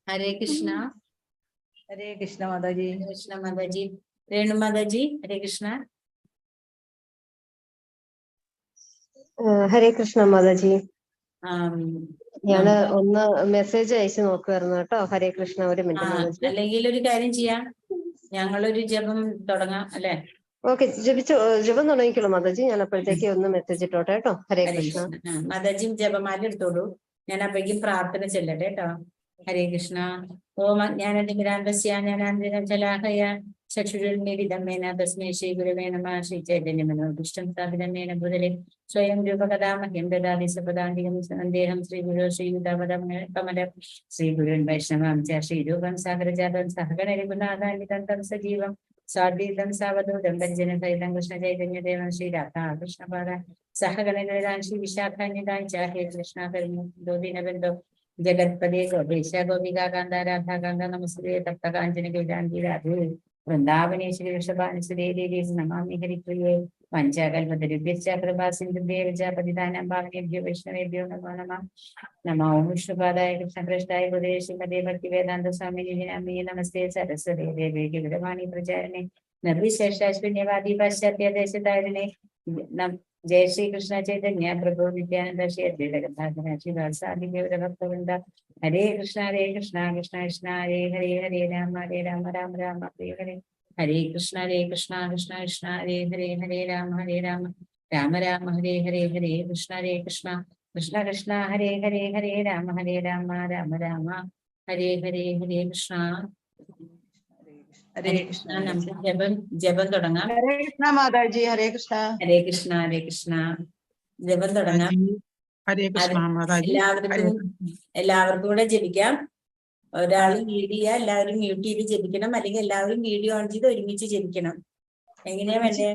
ഹരേ കൃഷ്ണ. ഹരേ കൃഷ്ണ മാതാജി. കൃഷ്ണ മാതാജി. രേണു മാതാജി ഹരേ കൃഷ്ണ. ഹരേ കൃഷ്ണ മാതാജി. ഞാന് ഒന്ന് മെസ്സേജ് അയച്ചു നോക്കുമായിരുന്നു കേട്ടോ. ഹരേ കൃഷ്ണ. ഒരു മിനിറ്റ്. അല്ലെങ്കിൽ ഒരു കാര്യം ചെയ്യാം, ഞങ്ങളൊരു ജപം തുടങ്ങാം അല്ലെ? ഓക്കെ, ജപം തുടങ്ങിക്കോളൂ മാതാജി. ഞാൻ അപ്പോഴത്തേക്ക് ഒന്ന് മെസ്സേജ് ഇട്ടോട്ടെ കേട്ടോ. ഹരേ കൃഷ്ണ. മാതാജി ജപമാല എടുത്തോളൂ, ഞാൻ അപ്പോഴേക്കും പ്രാർത്ഥന ചെല്ലട്ടെ കേട്ടോ. ഹരേ കൃഷ്ണ. ഓം ജ്ഞാനതിമിരാന്തസ്യാജ്ഞാനാഞ്ജനശലാഖയ ചക്ഷുരുന്മീലിതമ്മേന തസ്മൈ ശ്രീ ഗുരവേ നമഃ. ശ്രീ ചൈതന്യമനോഭീഷ്ടം സ്ഥാപിതമേന ഭൂതലേ സ്വയം രൂപകഥാമഹ്യം ദദാതി സപദാന്തികം സന്ദേഹം ശ്രീ ഗുരു ശ്രീയുതപദം കമലം ശ്രീ ഗുരുൻ വൈഷ്ണവം ച ശ്രീരൂപം സാഗരജാതം സഹഗണരിപുനാഥാനിതന്തം സജീവം സ്വാദ്വീതം സാവധൂതം പരിജനസഹിതം കൃഷ്ണ ചൈതന്യദേവം ശ്രീ രാധാ കൃഷ്ണപാദ സഹഗണനിതാൻ ശ്രീ വിശാഖാന്യതാൻ ച ഹേ കൃഷ്ണ കരുണോദിനബന്ധോ ജഗത്പദേ ഗോപേശ ഗോപികാകാന്ത രാധാകാന്ത നമസ്തേ തപ്തകാഞ്ചന ഗൗരാംഗി രാധേ വൃന്ദാവനേശ്വരി വൃഷഭാനുസുരേ ദേവി നമാമി ഹരിപ്രിയേ പഞ്ചകൽപതരുഭ്യശ്ച കൃപാസിന്ധുഭ്യേവ ച പതിതാനാം പാവനേഭ്യോ വൈഷ്ണവേഭ്യോ നമോ നമഃ. നമോ വിഷ്ണുപാദായ കൃഷ്ണകൃഷ്ണായ ഹൃദയ ശ്രീമതേ ഭക്തിവേദാന്ത സ്വാമിനി നമേ. നമസ്തേ സരസ്വതേ ദേവേ ഗൗരവാണി പ്രചാരണേ നിർവിശേഷാശ്വന്യവാദി പാശ്ചാത്യ ദേശധാരിണേ. ജയ ശ്രീ കൃഷ്ണ ചൈതന്യ പ്രഭു നിത്യാനന്ദ ശ്രീ അദ്വൈത ഗംഗാധര ശ്രീവാസാദി ഗൗരഭക്തവൃന്ദ. ഹരേ കൃഷ്ണ കൃഷ്ണ കൃഷ്ണ ഹരേ ഹരേ ഹരേ രാമ ഹരേ രാമ രാമ രാമ ഹരേ ഹരേ. ഹരേ കൃഷ്ണ കൃഷ്ണ കൃഷ്ണ ഹരേ ഹരേ ഹരേ രാമ രാമ രാമ ഹരേ ഹരേ. ഹരേ കൃഷ്ണ കൃഷ്ണ കൃഷ്ണ ഹരേ ഹരേ ഹരേ രാമ രാമ രാമ ഹരേ ഹരേ. ഹരേ കൃഷ്ണ. ഹരേ കൃഷ്ണ. നമുക്ക് ജപം തുടങ്ങാം. ഹരേ കൃഷ്ണ മാതാജി. ഹരേ കൃഷ്ണ. ഹരേ കൃഷ്ണ കൃഷ്ണ. ജപം തുടങ്ങാം. എല്ലാവർക്കും കൂടെ ജപിക്കാം. ഒരാൾ ലീഡ് ചെയ്യുക, എല്ലാവരും മ്യൂട്ട് ചെയ്ത് ജപിക്കണം, അല്ലെങ്കിൽ എല്ലാവരും വീഡിയോ ഓൺ ചെയ്ത് ഒരുമിച്ച് ജപിക്കണം. എങ്ങനെയാ വേണ്ടേ?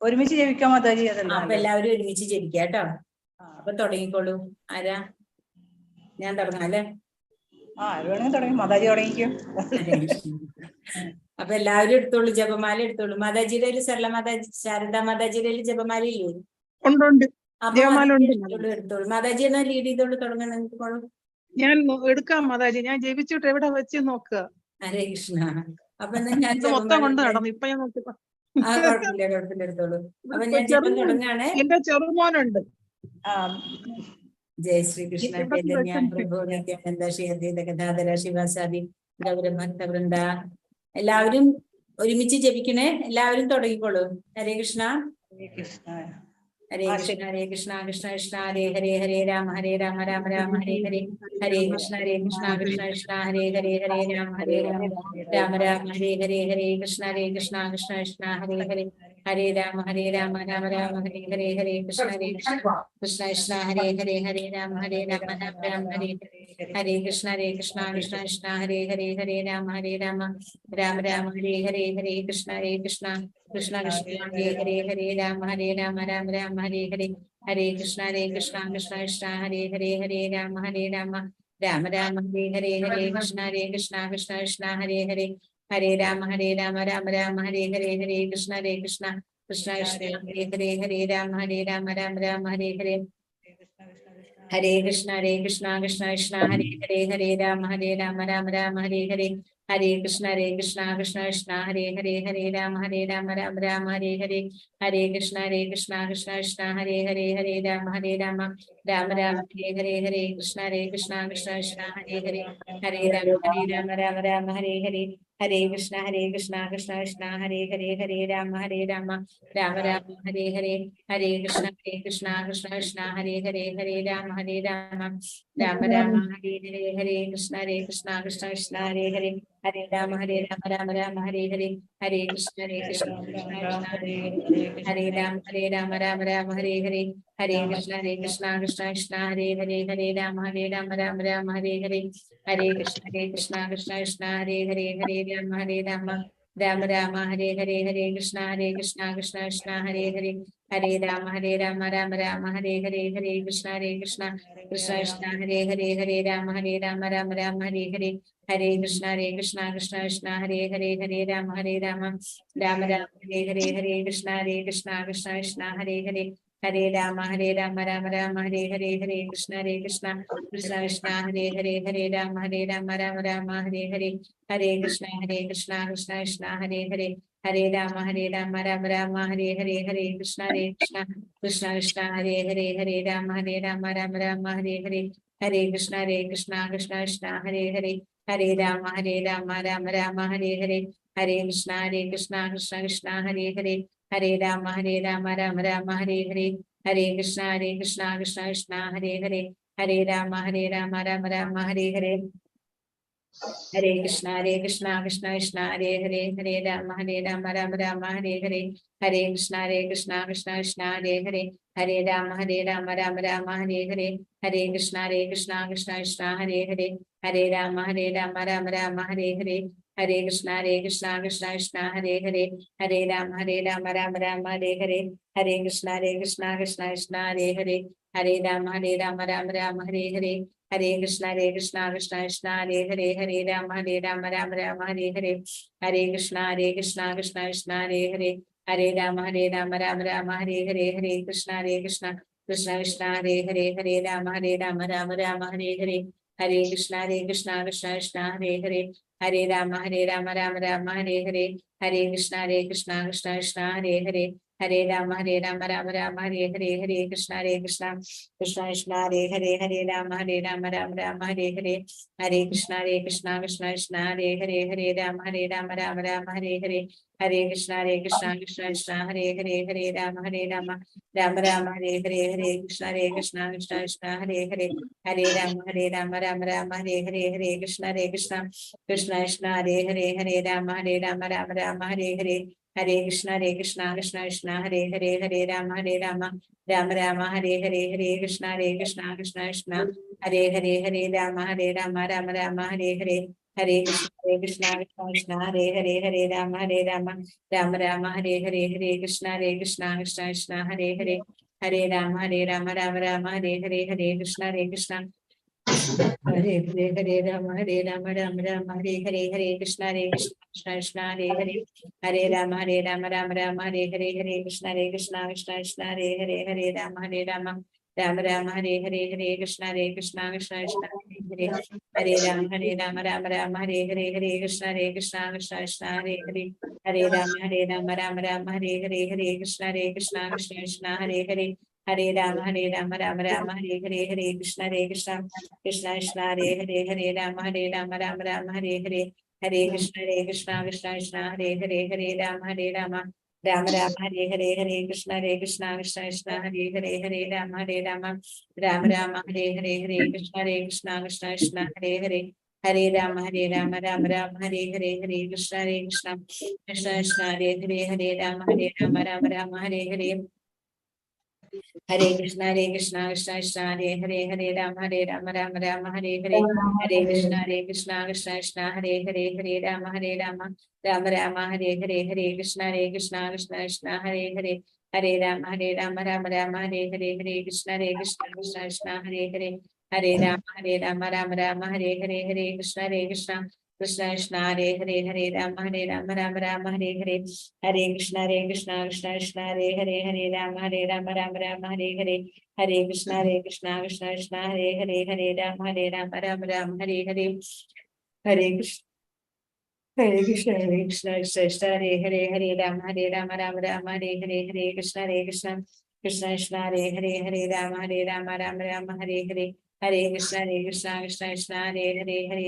ഒരുമിച്ച് ജപിക്കാം മാതാജി. അപ്പൊ എല്ലാവരും ഒരുമിച്ച് ജപിക്കാം കേട്ടോ. അപ്പൊ തുടങ്ങിക്കോളൂ. ആരാ? ഞാൻ തുടങ്ങാം അല്ലെ? തുടങ്ങി. മാതാജി തുടങ്ങിക്കോ. അപ്പൊ എല്ലാവരും എടുത്തോളൂ, ജപമാല എടുത്തോളൂ. മാതാജിയുടെ ഒരു സരള മാതാജി, ശാരദാ മാതാജിയുടെ ഒരു ജപമാല ഇല്ലേ? എടുത്തോളൂ. മാതാജി എന്നാ ലീഡ് ചെയ്തോളൂ. തുടങ്ങണം. ഞാൻ എടുക്കാം മാതാജി. ഞാൻ ജപിച്ചിട്ട് എവിടെ വെച്ച് നോക്കുക. ഹരേ കൃഷ്ണ. അപ്പൊ ഞാൻ മൊത്തം കൊണ്ട് നടന്നു. ഇപ്പൊ ഞാൻ നോക്കിപ്പോ കുഴപ്പമില്ല എടുത്തോളൂ. അപ്പൊ ഞാൻ ജപം തുടങ്ങാണ്. എന്റെ ചെറുമോനുണ്ട്. ജയ ശ്രീ കൃഷ്ണ ചൈതന്യ പ്രഭു നിത്യാനന്ദ ശ്രീ അദ്വൈത ഗംഗാധര ശിവാസാദി ഗൗരഭക്തവൃന്ദ. എല്ലാവരും ഒരുമിച്ച് ജപിക്കണേ. എല്ലാവരും തുടങ്ങിക്കോളൂ. ഹരേ കൃഷ്ണ. ഹരേ കൃഷ്ണ. ഹരേ കൃഷ്ണ ഹരേ കൃഷ്ണ കൃഷ്ണ കൃഷ്ണ ഹരേ ഹരേ ഹരേ രാമ രാമ രാമ ഹരേ ഹരേ ഹരേ കൃഷ്ണ കൃഷ്ണ കൃഷ്ണ ഹരേ ഹരേ ഹരേ രാമ രാമ രാമ ഹരേ ഹരേ ഹരേ കൃഷ്ണ കൃഷ്ണ കൃഷ്ണ ഹരേ ഹരേ ഹരേ രാമ രാമ രാമ ഹരേ ഹരേ ഹരേ കൃഷ്ണ കൃഷ്ണ കൃഷ്ണ ഹരേ ഹരേ ഹരേ രാമ രാമ രാമ ഹരേ ഹരേ കൃഷ്ണ കൃഷ്ണ ഹരേ ഹരേ ഹരേ രാമ രാമ രാമ ഹരേ ഹരേ ഹരേ കൃഷ്ണ കൃഷ്ണ കൃഷ്ണ ഹരേ ഹരേ ഹരേ രാമ രാമ രാമ ഹരേ ഹരേ ഹരേ കൃഷ്ണ കൃഷ്ണ ഹരേ ഹരേ ഹരേ രാമ രാമ രാമ ഹരേ ഹരേ ഹരേ കൃഷ്ണ കൃഷ്ണ ഹരേ ഹരേ ഹരേ രാമ രാമ രാമ ഹരേ ഹരേ ഹരേ കൃഷ്ണ കൃഷ്ണ ഹരേ ഹരേ ഹരേ രാമ രാമ ഹരേ ഹരേ ഹരേ കൃഷ്ണ കൃഷ്ണ ഹരേ ഹരേ ഹരേ രാമ രാമ ഹരേ ഹരേ ഹരേ കൃഷ്ണ കൃഷ്ണ ഹരേ ഹരേ ഹരേ രാമ രാമ ഹരേ ഹരേ ഹരേ കൃഷ്ണ കൃഷ്ണ ഹരേ ഹരേ ഹരേ രാമ രാമ ഹരേ ഹരേ ഹരേ കൃഷ്ണ കൃഷ്ണ ഹരേ ഹരേ ഹരേ രാമ ഹരേ ഹരേ ഹരേ കൃഷ്ണ കൃഷ്ണ ഹരേ ഹരേ ഹരേ രാമ രാമ ഹരേ ഹരേ ഹരേ കൃഷ്ണ കൃഷ്ണ ഹരേ ഹരേ ഹരേ രാമ രാമ ഹരേ ഹരേ ഹരേ കൃഷ്ണ കൃഷ്ണ ഹരേ ഹരേ ഹരേ രാമ രാമ ഹരേ ഹരേ ഹരേ കൃഷ്ണ കൃഷ്ണ ഹരേ ഹരേ രാമ രാമ ഹരേ ഹരേ ഹരേ കൃഷ്ണ കൃഷ്ണ ഹരേ ഹരേ ഹരേ രാമ രാമ ഹരേ ഹരേ ഹരേ കൃഷ്ണ കൃഷ്ണ ഹരേ ഹരേ ഹരേ രാമ രാമ ഹരേ ഹരേ ഹരേ കൃഷ്ണ കൃഷ്ണ ഹരേ ഹരേ ഹരേ രാമ രാമ ഹരേ ഹരേ ഹരേ കൃഷ്ണ കൃഷ്ണ ഹരേ ഹരേ രാമ രാമ ഹരേ ഹരേ ഹരേ കൃഷ്ണ കൃഷ്ണ ഹരേ ഹരേ രാമ രാമ ഹരേ ഹരേ കൃഷ്ണ കൃഷ്ണ ഹരേ ഹരേ ഹരേ രാമ രാമ ഹരേ ഹരേ കൃഷ്ണ കൃഷ്ണ ഹരേ ഹരേ രാമ രാമ ഹരേ ഹരേ ഹരേ കൃഷ്ണ കൃഷ്ണ ഹരേ ഹരേ ഹരേ രാമ രാമ ഹരേ ഹരേ കൃഷ്ണ കൃഷ്ണ ഹരേ ഹരേ രാമ രാമ ഹരേ ഹരേ ഹരേ കൃഷ്ണ കൃഷ്ണ ഹരേ ഹരേ ഹരേ രാമ രാമ ഹരേ ഹരേ ഹരേ കൃഷ്ണ കൃഷ്ണ ഹരേ ഹരേ ഹരേ രാമ രാമ ഹരേ ഹരേ ഹരേ കൃഷ്ണ കൃഷ്ണ ഹരേ ഹരേ ഹരേ രാമ രാമ ഹരേ ഹരേ ഹരേ കൃഷ്ണ കൃഷ്ണ ഹരേ ഹരേ ഹരേ രാമ രാമ ഹരേ ഹരേ ഹരേ കൃഷ്ണ കൃഷ്ണ ഹരേ ഹരേ ഹരേ രാമ രാമ ഹരേ ഹരേ ഹരേ കൃഷ്ണ കൃഷ്ണ ഹരേ ഹരേ ഹരേ രാമ രാമ ഹരേ ഹരേ ഹരേ കൃഷ്ണ കൃഷ്ണ ഹരേ ഹരേ ഹരേ രാമ രാമ ഹരേ ഹരേ ഹരേ കൃഷ്ണ കൃഷ്ണ ഹരേ ഹരേ ഹരേ രാമ രാമ ഹരേ ഹരേ ഹരേ കൃഷ്ണ കൃഷ്ണ ഹരേ ഹരേ ഹരേ രാമ രാമ ഹരേ ഹരേ ഹരേ കൃഷ്ണ കൃഷ്ണ ഹരേ ഹരേ ഹരേ രാമ രാമ ഹരേ ഹരേ ഹരേ കൃഷ്ണ കൃഷ്ണ ഹരേ ഹരേ ഹരേ രാമ രാമ ഹരേ ഹരേ ഹരേ കൃഷ്ണ കൃഷ്ണ ഹരേ ഹരേ ഹരേ രാമ രാമ ഹരേ ഹരേ ഹരേ കൃഷ്ണ കൃഷ്ണ ഹരേ ഹരേ ഹരേ രാമ രാമ ഹരേ ഹരേ ഹരേ കൃഷ്ണ കൃഷ്ണ ഹരേ ഹരേ ഹരേ രാമ രാമ ഹരേ ഹരേ ഹരേ കൃഷ്ണ കൃഷ്ണ ഹരേ ഹരേ ഹരേ രാമ രാമ ഹരേ ഹരേ ഹരേ കൃഷ്ണ കൃഷ്ണ ഹരേ ഹരേ ഹരേ രാമ രാമ ഹരേ ഹരേ ഹരേ കൃഷ്ണ കൃഷ്ണ ഹരേ ഹരേ ഹരേ രാമ രാമ ഹരേ ഹരേ ഹരേ കൃഷ്ണ കൃഷ്ണ ഹരേ ഹരേ രാമ രാമ ഹരേ ഹരേ ഹരേ കൃഷ്ണ കൃഷ്ണ ഹരേ ഹരേ രാമ രാമ ഹരേ ഹരേ ഹരേ കൃഷ്ണ കൃഷ്ണ ഹരേ ഹരേ രാമ രാമ ഹരേ ഹരേ ഹരേ കൃഷ്ണ ഹരേ ഹരേ രാമ രാമ ഹരേ ഹരേ ഹരേ കൃഷ്ണ കൃഷ്ണ ഹരേ ഹരേ ഹരേ രാമ രാമ ഹരേ ഹരേ ഹരേ കൃഷ്ണ ഹരേ ഹരേ രാമ രാമ ഹരേ ഹരേ ഹരേ കൃഷ്ണ കൃഷ്ണ ഹരേ ഹരേ ഹരേ രാമ രാമ ഹരേ ഹരേ ഹരേ കൃഷ്ണ കൃഷ്ണ ഹരേ ഹരേ രാമ രാമ ഹരേ ഹരേ ഹരേ കൃഷ്ണ കൃഷ്ണ ഹരേ ഹരേ രാമ രാമ ഹരേ ഹരേ ഹരേ കൃഷ്ണ കൃഷ്ണ ഹരേ ഹരേ ഹരേ രാമ ഹരേ ഹരേ ഹരേ കൃഷ്ണ കൃഷ്ണ ഹരേ ഹരേ ഹരേ രാമ രാമ ഹരേ ഹരേ ഹരേ കൃഷ്ണ കൃഷ്ണ ഹരേ ഹരേ രാമ രാമ ഹരേ ഹരേ ഹരേ കൃഷ്ണ കൃഷ്ണ ഹരേ ഹരേ ഹരേ രാമ രാമ രാമ ഹരേ ഹരേ ഹരേ കൃഷ്ണ കൃഷ്ണ കൃഷ്ണ ഹരേ ഹരേ ഹരേ രാമ രാമ രാമ രാമ ഹരേ ഹരേ ഹരേ കൃഷ്ണ കൃഷ്ണ കൃഷ്ണ ഹരേ ഹരേ ഹരേ രാമ രാമ രാമ ഹരേ ഹരേ ഹരേ കൃഷ്ണ കൃഷ്ണ കൃഷ്ണ ഹരേ ഹരേ ഹരേ രാമ രാമ രാമ ഹരേ ഹരേ ഹരേ കൃഷ്ണ കൃഷ്ണ കൃഷ്ണ ഹരേ ഹരേ ഹരേ രാമ രാമ രാമ ഹരേ ഹരേ ഹരേ കൃഷ്ണ കൃഷ്ണ ഹരേ ഹരേ ഹരേ രാമ രാമ രാമ ഹരേ ഹരേ ഹരേ കൃഷ്ണ കൃഷ്ണ ഹരേ ഹരേ ഹരേ രാമ രാമ രാമ ഹരേ ഹരേ ഹരേ കൃഷ്ണ കൃഷ്ണ ഹരേ ഹരേ ഹരേ രാമ രാമ ഹരേ ഹരേ ഹരേ കൃഷ്ണ കൃഷ്ണ കൃഷ്ണ ഹരേ ഹരേ ഹരേ രാമ രാമ ഹരേ ഹരേ ഹരേ കൃഷ്ണ കൃഷ്ണ ഹരേ ഹരേ ഹരേ രാമ രാമ ഹരേ ഹരേ ഹരേ കൃഷ്ണ കൃഷ്ണ ഹരേ ഹരേ ഹരേ രാമ രാമ ഹരേ ഹരേ ഹരേ കൃഷ്ണ കൃഷ്ണ ഹരേ ഹരേ ഹരേ രാമ രാമ ഹരേ ഹരേ ഹരേ കൃഷ്ണ കൃഷ്ണ ഹരേ ഹരേ ഹരേ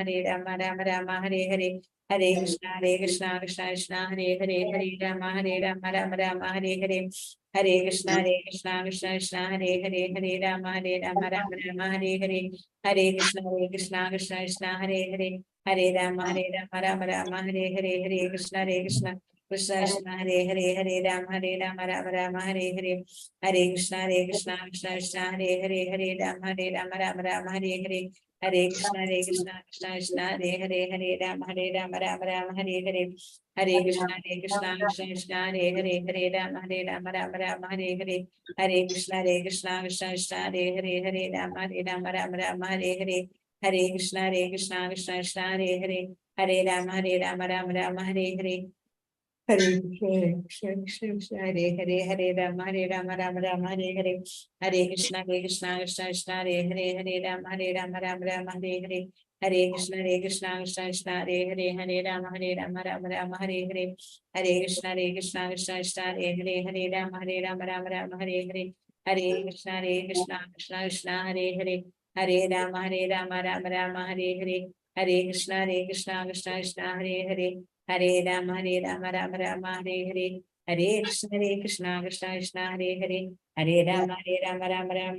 രാമ രാമ ഹരേ ഹരേ ഹരേ കൃഷ്ണ കൃഷ്ണ ഹരേ ഹരേ ഹരേ രാമ രാമ ഹരേ ഹരേ ഹരേ കൃഷ്ണ കൃഷ്ണ ഹരേ ഹരേ ഹരേ രാമ രാമ ഹരേ ഹരേ ഹരേ കൃഷ്ണ കൃഷ്ണ ഹരേ ഹരേ ഹരേ രാമ രാമ ഹരേ ഹരേ ഹരേ കൃഷ്ണ കൃഷ്ണ ഹരേ ഹരേ ഹരേ രാമ രാമ ഹരേ ഹരേ ഹരേ കൃഷ്ണ കൃഷ്ണ ഹരേ ഹരേ ഹരേ രാമ രാമ ഹരേ ഹരേ ഹരേ കൃഷ്ണ കൃഷ്ണ ഹരേ ഹരേ ഹരേ രാമ രാമ ഹരേ ഹരേ ഹരേ കൃഷ്ണ കൃഷ്ണ ഹരേ ഹരേ ഹരേ രാമ രാമ ഹരേ ഹരേ ഹരേ കൃഷ്ണ കൃഷ്ണ ഹരേ ഹരേ ഹരേ രാമ രാമ ഹരേ ഹരേ ഹരേ കൃഷ്ണ കൃഷ്ണ ഹരേ ഹരേ ഹരേ രാമ രാമ ഹരേ ഹരേ ഹരേ കൃഷ്ണ കൃഷ്ണ ഹരേ ഹരേ ഹരേ രാമ രാമ ഹരേ ഹരേ ഹരേ കൃഷ്ണ ഹരേ ഹരേ ഹരേ രാമ രാമ ഹരേ ഹരേ ഹരേ കൃഷ്ണ കൃഷ്ണ ഹരേ ഹരേ രാമ രാമ ഹരേ ഹരേ ഹരേ കൃഷ്ണ കൃഷ്ണ ഹരേ ഹരേ രാമ രാമ ഹരേ ഹരേ ഹരേ കൃഷ്ണ കൃഷ്ണ ഹരേ ഹരേ രാമ ഹരേ ഹരേ ഹരേ കൃഷ്ണ ഹരേ ഹരേ ഹരേ രാമ ഹരേ ഹരേ ഹരേ കൃഷ്ണ കൃഷ്ണ ഹരേ ഹരേ ഹരേ രാമ രാമ ഹരേ ഹരേ ഹരേ കൃഷ്ണ കൃഷ്ണ ഹരേ ഹരേ ഹരേ രാമ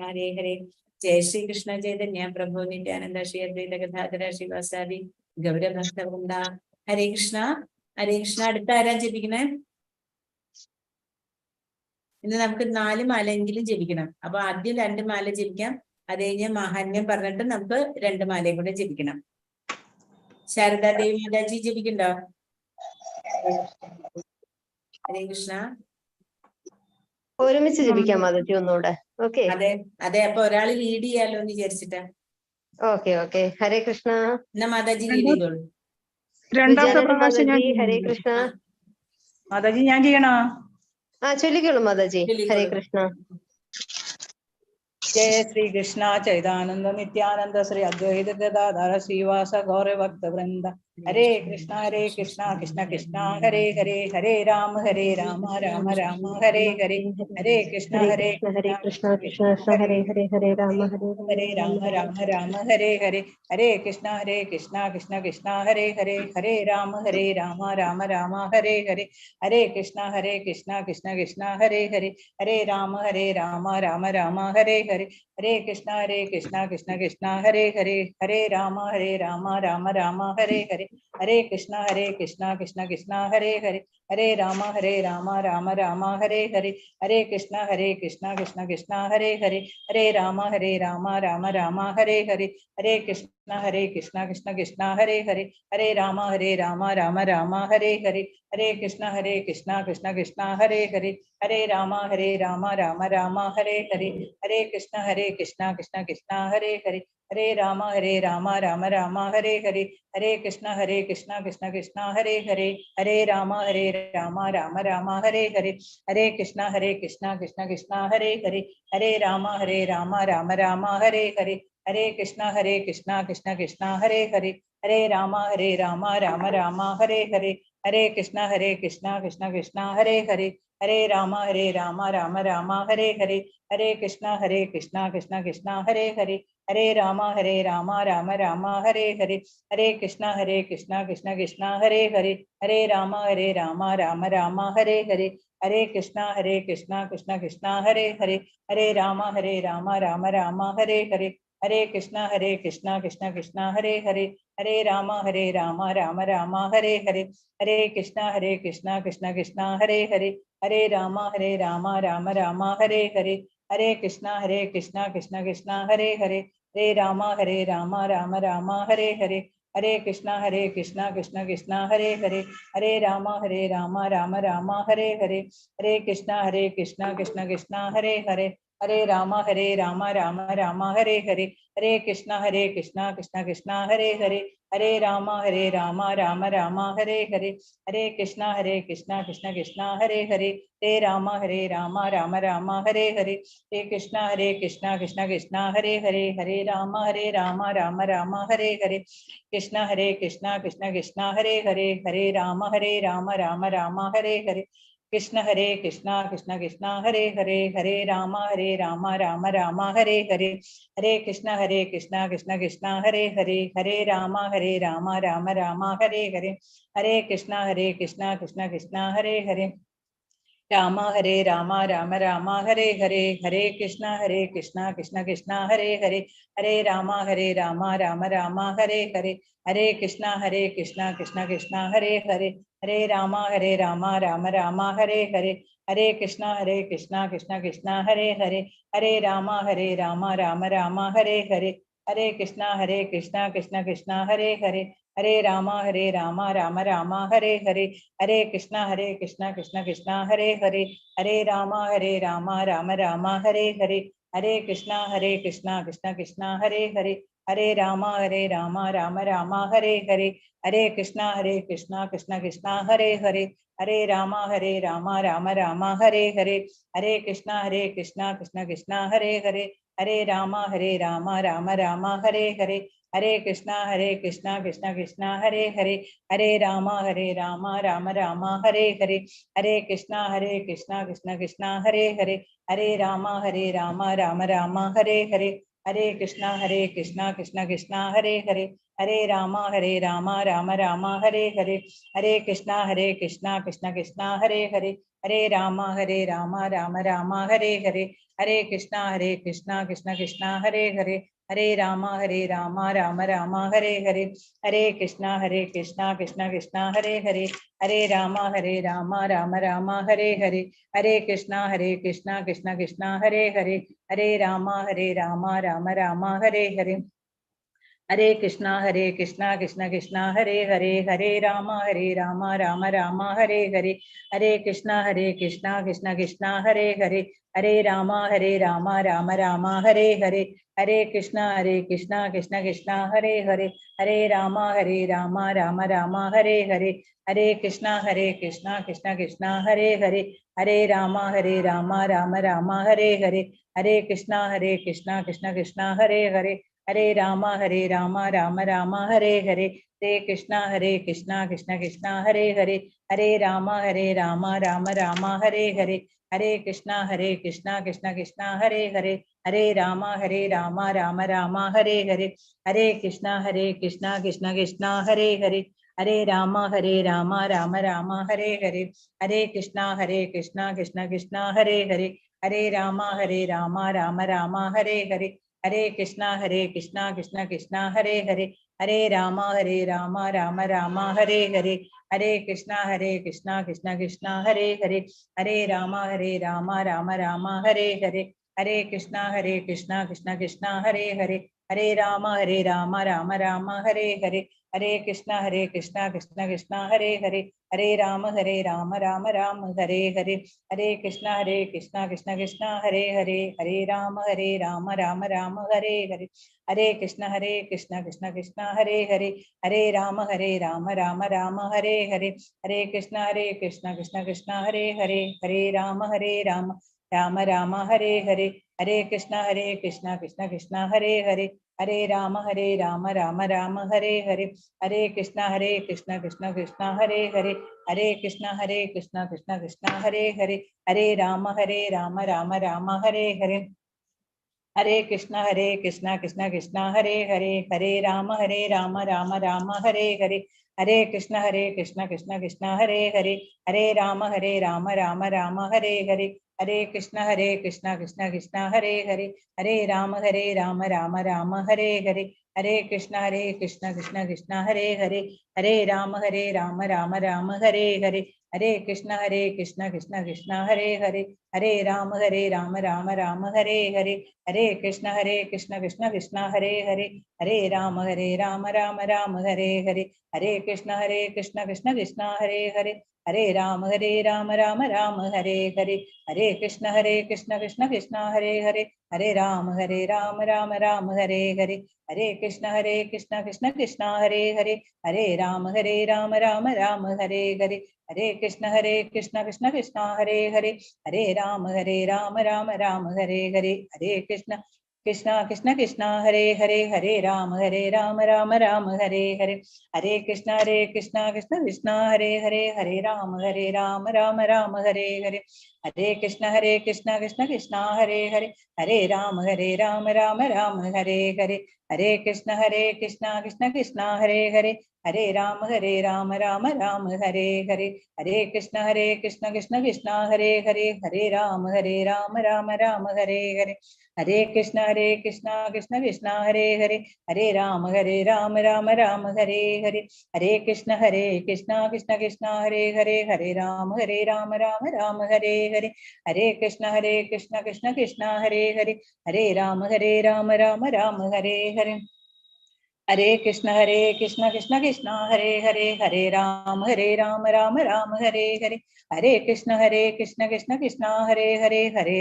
ഹരേ ഹരേ ജയ ശ്രീകൃഷ്ണ ചൈതന്യ പ്രഭു നിത്യാനന്ദ ശ്രീ അദ്വൈത ഗദാധര ശിവസാദി ഗൗരഭക്തവൃന്ദ ഹരേ കൃഷ്ണ അടുത്ത ആരാ ജപിക്കണേ? ഇന്ന് നമുക്ക് 4 മാലയെങ്കിലും ജപിക്കണം. അപ്പൊ ആദ്യം 2 മാല ജപിക്കാം. അത് കഴിഞ്ഞ് മഹാന്യം പറഞ്ഞിട്ട് നമുക്ക് 2 മാലയും കൂടെ ജപിക്കണം. ശാരദാദേവി മാതാജി ജപിക്കണ്ടോ? ഹരേ കൃഷ്ണ. ഒരുമിച്ച് ജപിക്കാം മാതാജി ഒന്നുകൂടെ. ഓക്കെ, അതെ. അപ്പൊ ഒരാള് ലീഡ് ചെയ്യാലോ എന്ന് വിചാരിച്ചിട്ടാ. ഓക്കെ. ഹരേ കൃഷ്ണ. എന്നാ മാതാജി ലീഡ് ചെയ്തോളൂ. രണ്ടാമത്തെ പ്രാവശ്യം മാതാജി ഹരേ കൃഷ്ണ. മാതാജി ഞാൻ ചെയ്യണോ? ചൊല്ലിക്കോളൂ മാതാജി. ഹരേ കൃഷ്ണ. जय श्री कृष्णा चैतानंद नित्यानंद श्री अद्वैत गदाधर श्रीवास गौर भक्त वृंद हरे कृष्णा कृष्णा कृष्णा हरे हरे हरे राम राम राम हरे हरे हरे कृष्णा कृष्णा कृष्णा हरे हरे हरे राम राम हरे हरे हरे कृष्णा कृष्णा हरे हरे हरे राम राम हरे हरे हरे कृष्णा कृष्णा हरे हरे हरे राम राम हरे हरे हरे कृष्णा कृष्णा हरे हरे हरे राम राम हरे हरे हरे कृष्णा कृष्णा हरे हरे हरे राम राम हरे हरे हरे कृष्णा कृष्णा हरे हरे हरे राम राम हरे हरे हरे कृष्णा कृष्णा हरे हरे हरे राम राम हरे हरे हरे कृष्णा कृष्णा हरे हरे हरे राम राम हरे हरे हरे कृष्णा कृष्णा हरे हरे हरे राम राम हरे हरे हरे कृष्णा कृष्णा हरे हरे हरे राम राम हरे हरे हरे कृष्णा कृष्णा हरे हरे हरे राम राम हरे हरे हरे कृष्णा कृष्णा हरे हरे हरे राम राम हरे हरे हरे कृष्णा कृष्णा कृष्णा हरे हरे, हरे राम राम राम हरे हरे, हरे कृष्णा कृष्णा कृष्णा हरे हरे, हरे राम राम राम हरे हरे, हरे कृष्णा कृष्णा कृष्णा हरे हरे, हरे राम राम राम हरे हरे, हरे कृष्णा कृष्णा कृष्णा हरे हरे, हरे राम राम राम हरे हरे, हरे कृष्णा कृष्णा कृष्णा हरे हरे, हरे राम राम राम हरे हरे, हरे कृष्णा कृष्णा कृष्णा हरे हरे, हरे राम राम राम हरे हरे, हरे कृष्णा कृष्णा कृष्णा हरे हरे, हरे राम राम राम हरे हरे, हरे कृष्णा कृष्णा कृष्णा हरे हरे, हरे राम राम राम हरे हरे, हरे कृष्णा कृष्णा कृष्णा हरे हरे, हरे राम राम राम हरे हरे, हरे कृष्णा कृष्णा कृष्णा हरे हरे, हरे राम राम राम हरे हरे, हरे कृष्णा कृष्णा कृष्णा हरे हरे, हरे राम राम राम हरे हरे, हरे कृष्णा कृष्णा कृष्णा हरे हरे, हरे राम राम राम हरे हरे, कृष्णा कृष्णा कृष्णा हरे हरे, हरे राम राम राम हरे हरे, कृष्ण कृष्णा कृष्णा हरे हरे, हरे राम राम राम हरे हरे, हरे कृष्णा कृष्णा कृष्णा हरे हरे, हरे राम राम राम हरे हरे, हरे कृष्णा कृष्णा कृष्णा हरे हरे, राम राम राम हरे हरे, हरे कृष्णा कृष्णा कृष्णा हरे हरे, हरे राम राम राम हरे हरे, हरे कृष्णा कृष्णा कृष्णा हरे हरे, हरे राम राम राम हरे हरे, हरे कृष्णा कृष्णा कृष्णा हरे हरे, हरे राम राम राम हरे हरे, हरे कृष्णा कृष्णा कृष्णा हरे हरे, हरे राम राम राम हरे हरे, हरे कृष्णा कृष्णा कृष्णा हरे हरे, हरे राम राम राम हरे हरे, हरे कृष्णा कृष्णा कृष्णा हरे हरे, हरे राम राम राम हरे हरे, हरे कृष्णा कृष्णा कृष्णा हरे हरे, हरे राम राम राम हरे हरे, हरे कृष्णा कृष्णा कृष्णा हरे हरे, हरे राम राम राम हरे हरे, हरे कृष्णा कृष्णा कृष्णा हरे हरे, हरे राम राम राम हरे हरे, हरे कृष्णा कृष्णा कृष्णा हरे हरे, हरे राम राम राम हरे हरे, हरे कृष्णा कृष्णा कृष्णा हरे हरे, हरे राम राम राम हरे हरे, हरे कृष्णा कृष्णा कृष्णा हरे हरे, हरे राम राम राम हरे हरे, हरे कृष्णा कृष्णा कृष्णा हरे हरे, हरे राम राम राम हरे हरे, हरे कृष्णा कृष्णा कृष्णा हरे हरे, हरे राम राम राम हरे हरे, हरे कृष्णा कृष्णा कृष्णा हरे हरे, हरे राम राम राम हरे हरे, हरे कृष्णा कृष्णा कृष्णा हरे हरे, हरे राम राम राम हरे हरे, हरे कृष्णा कृष्णा कृष्णा हरे हरे, हरे राम राम राम हरे हरे, हरे कृष्णा कृष्णा कृष्णा हरे हरे, हरे राम राम राम हरे हरे, हरे कृष्णा कृष्णा कृष्णा हरे हरे, हरे राम राम राम हरे हरे, हरे कृष्णा कृष्णा कृष्णा हरे हरे, हरे राम राम राम हरे हरे, हरे कृष्णा कृष्णा कृष्णा हरे हरे, हरे राम राम राम हरे हरे, हरे कृष्णा कृष्णा कृष्णा हरे हरे, हरे राम राम राम हरे हरे, हरे कृष्णा कृष्णा कृष्णा हरे हरे, हरे राम राम राम हरे हरे, हरे कृष्णा कृष्णा कृष्णा हरे हरे, हरे राम राम राम हरे हरे, हरे कृष्णा कृष्णा कृष्णा हरे हरे, हरे राम राम राम हरे हरे, हरे कृष्णा कृष्णा कृष्णा हरे हरे, हरे राम राम राम हरे हरे, हरे कृष्णा कृष्णा कृष्णा हरे हरे, हरे राम राम राम हरे हरे, हरे कृष्णा कृष्णा कृष्णा हरे हरे, हरे राम राम राम हरे हरे, हरे कृष्णा कृष्णा कृष्णा हरे हरे, हरे राम राम राम हरे हरे, हरे कृष्णा कृष्णा कृष्णा हरे हरे, हरे राम राम राम हरे हरे, हरे कृष्णा कृष्णा कृष्णा हरे हरे, हरे राम राम राम हरे हरे, हरे कृष्णा कृष्णा कृष्णा हरे हरे, हरे राम राम राम हरे हरे, हरे कृष्णा कृष्ण कृष्ण हरे हरे, हरे कृष्णा कृष्ण कृष्ण हरे हरे, हरे राम राम राम हरे हरे, हरे कृष्णा कृष्ण कृष्ण हरे हरे, हरे राम राम राम हरे हरे, हरे कृष्ण कृष्ण कृष्ण हरे हरे, हरे राम राम राम हरे हरे, हरे कृष्ण कृष्ण कृष्ण हरे हरे, हरे राम राम राम हरे हरे, हरे कृष्ण कृष्ण कृष्ण हरे हरे, हरे राम राम राम हरे हरे, हरे कृष्ण कृष्ण कृष्ण हरे हरे, हरे राम राम राम हरे हरे, हरे कृष्ण कृष्ण कृष्ण हरे हरे, हरे राम राम राम हरे हरे, हरे कृष्ण कृष्ण कृष्ण हरे हरे, हरे राम राम राम हरे हरे, हरे कृष्ण कृष्ण कृष्ण हरे हरे, हरे राम राम राम हरे हरे, हरे कृष्ण कृष्ण कृष्ण हरे हरे, हरे राम राम राम हरे हरे, हरे कृष्ण कृष्ण कृष्ण हरे हरे, हरे राम राम राम हरे हरे, हरे कृष्ण कृष्ण कृष्ण हरे हरे, हरे राम राम राम हरे हरे, हरे कृष्ण कृष्ण कृष्ण हरे हरे, हरे राम राम राम हरे हरे, हरे कृष्ण कृष्ण कृष्ण हरे हरे, हरे राम राम राम हरे हरे, हरे कृष्ण कृष्ण कृष्ण हरे हरे, हरे राम राम राम हरे हरे, हरे कृष्ण कृष्ण कृष्ण हरे हरे, हरे राम राम राम हरे हरे, हरे कृष्ण कृष्ण कृष्ण हरे हरे, हरे राम राम राम हरे हरे, हरे कृष्ण कृष्ण कृष्ण हरे हरे, हरे राम राम राम हरे हरे, हरे कृष्ण कृष्ण कृष्ण हरे हरे, हरे राम राम राम हरे हरे, हरे कृष्ण कृष्ण कृष्ण हरे हरे, हरे राम राम राम हरे हरे, हरे कृष्ण कृष्ण कृष्ण हरे हरे, हरे राम राम राम हरे हरे, हरे कृष्ण कृष्ण कृष्ण हरे हरे, हरे राम राम राम हरे हरे, हरे कृष्ण कृष्ण कृष्ण हरे हरे, हरे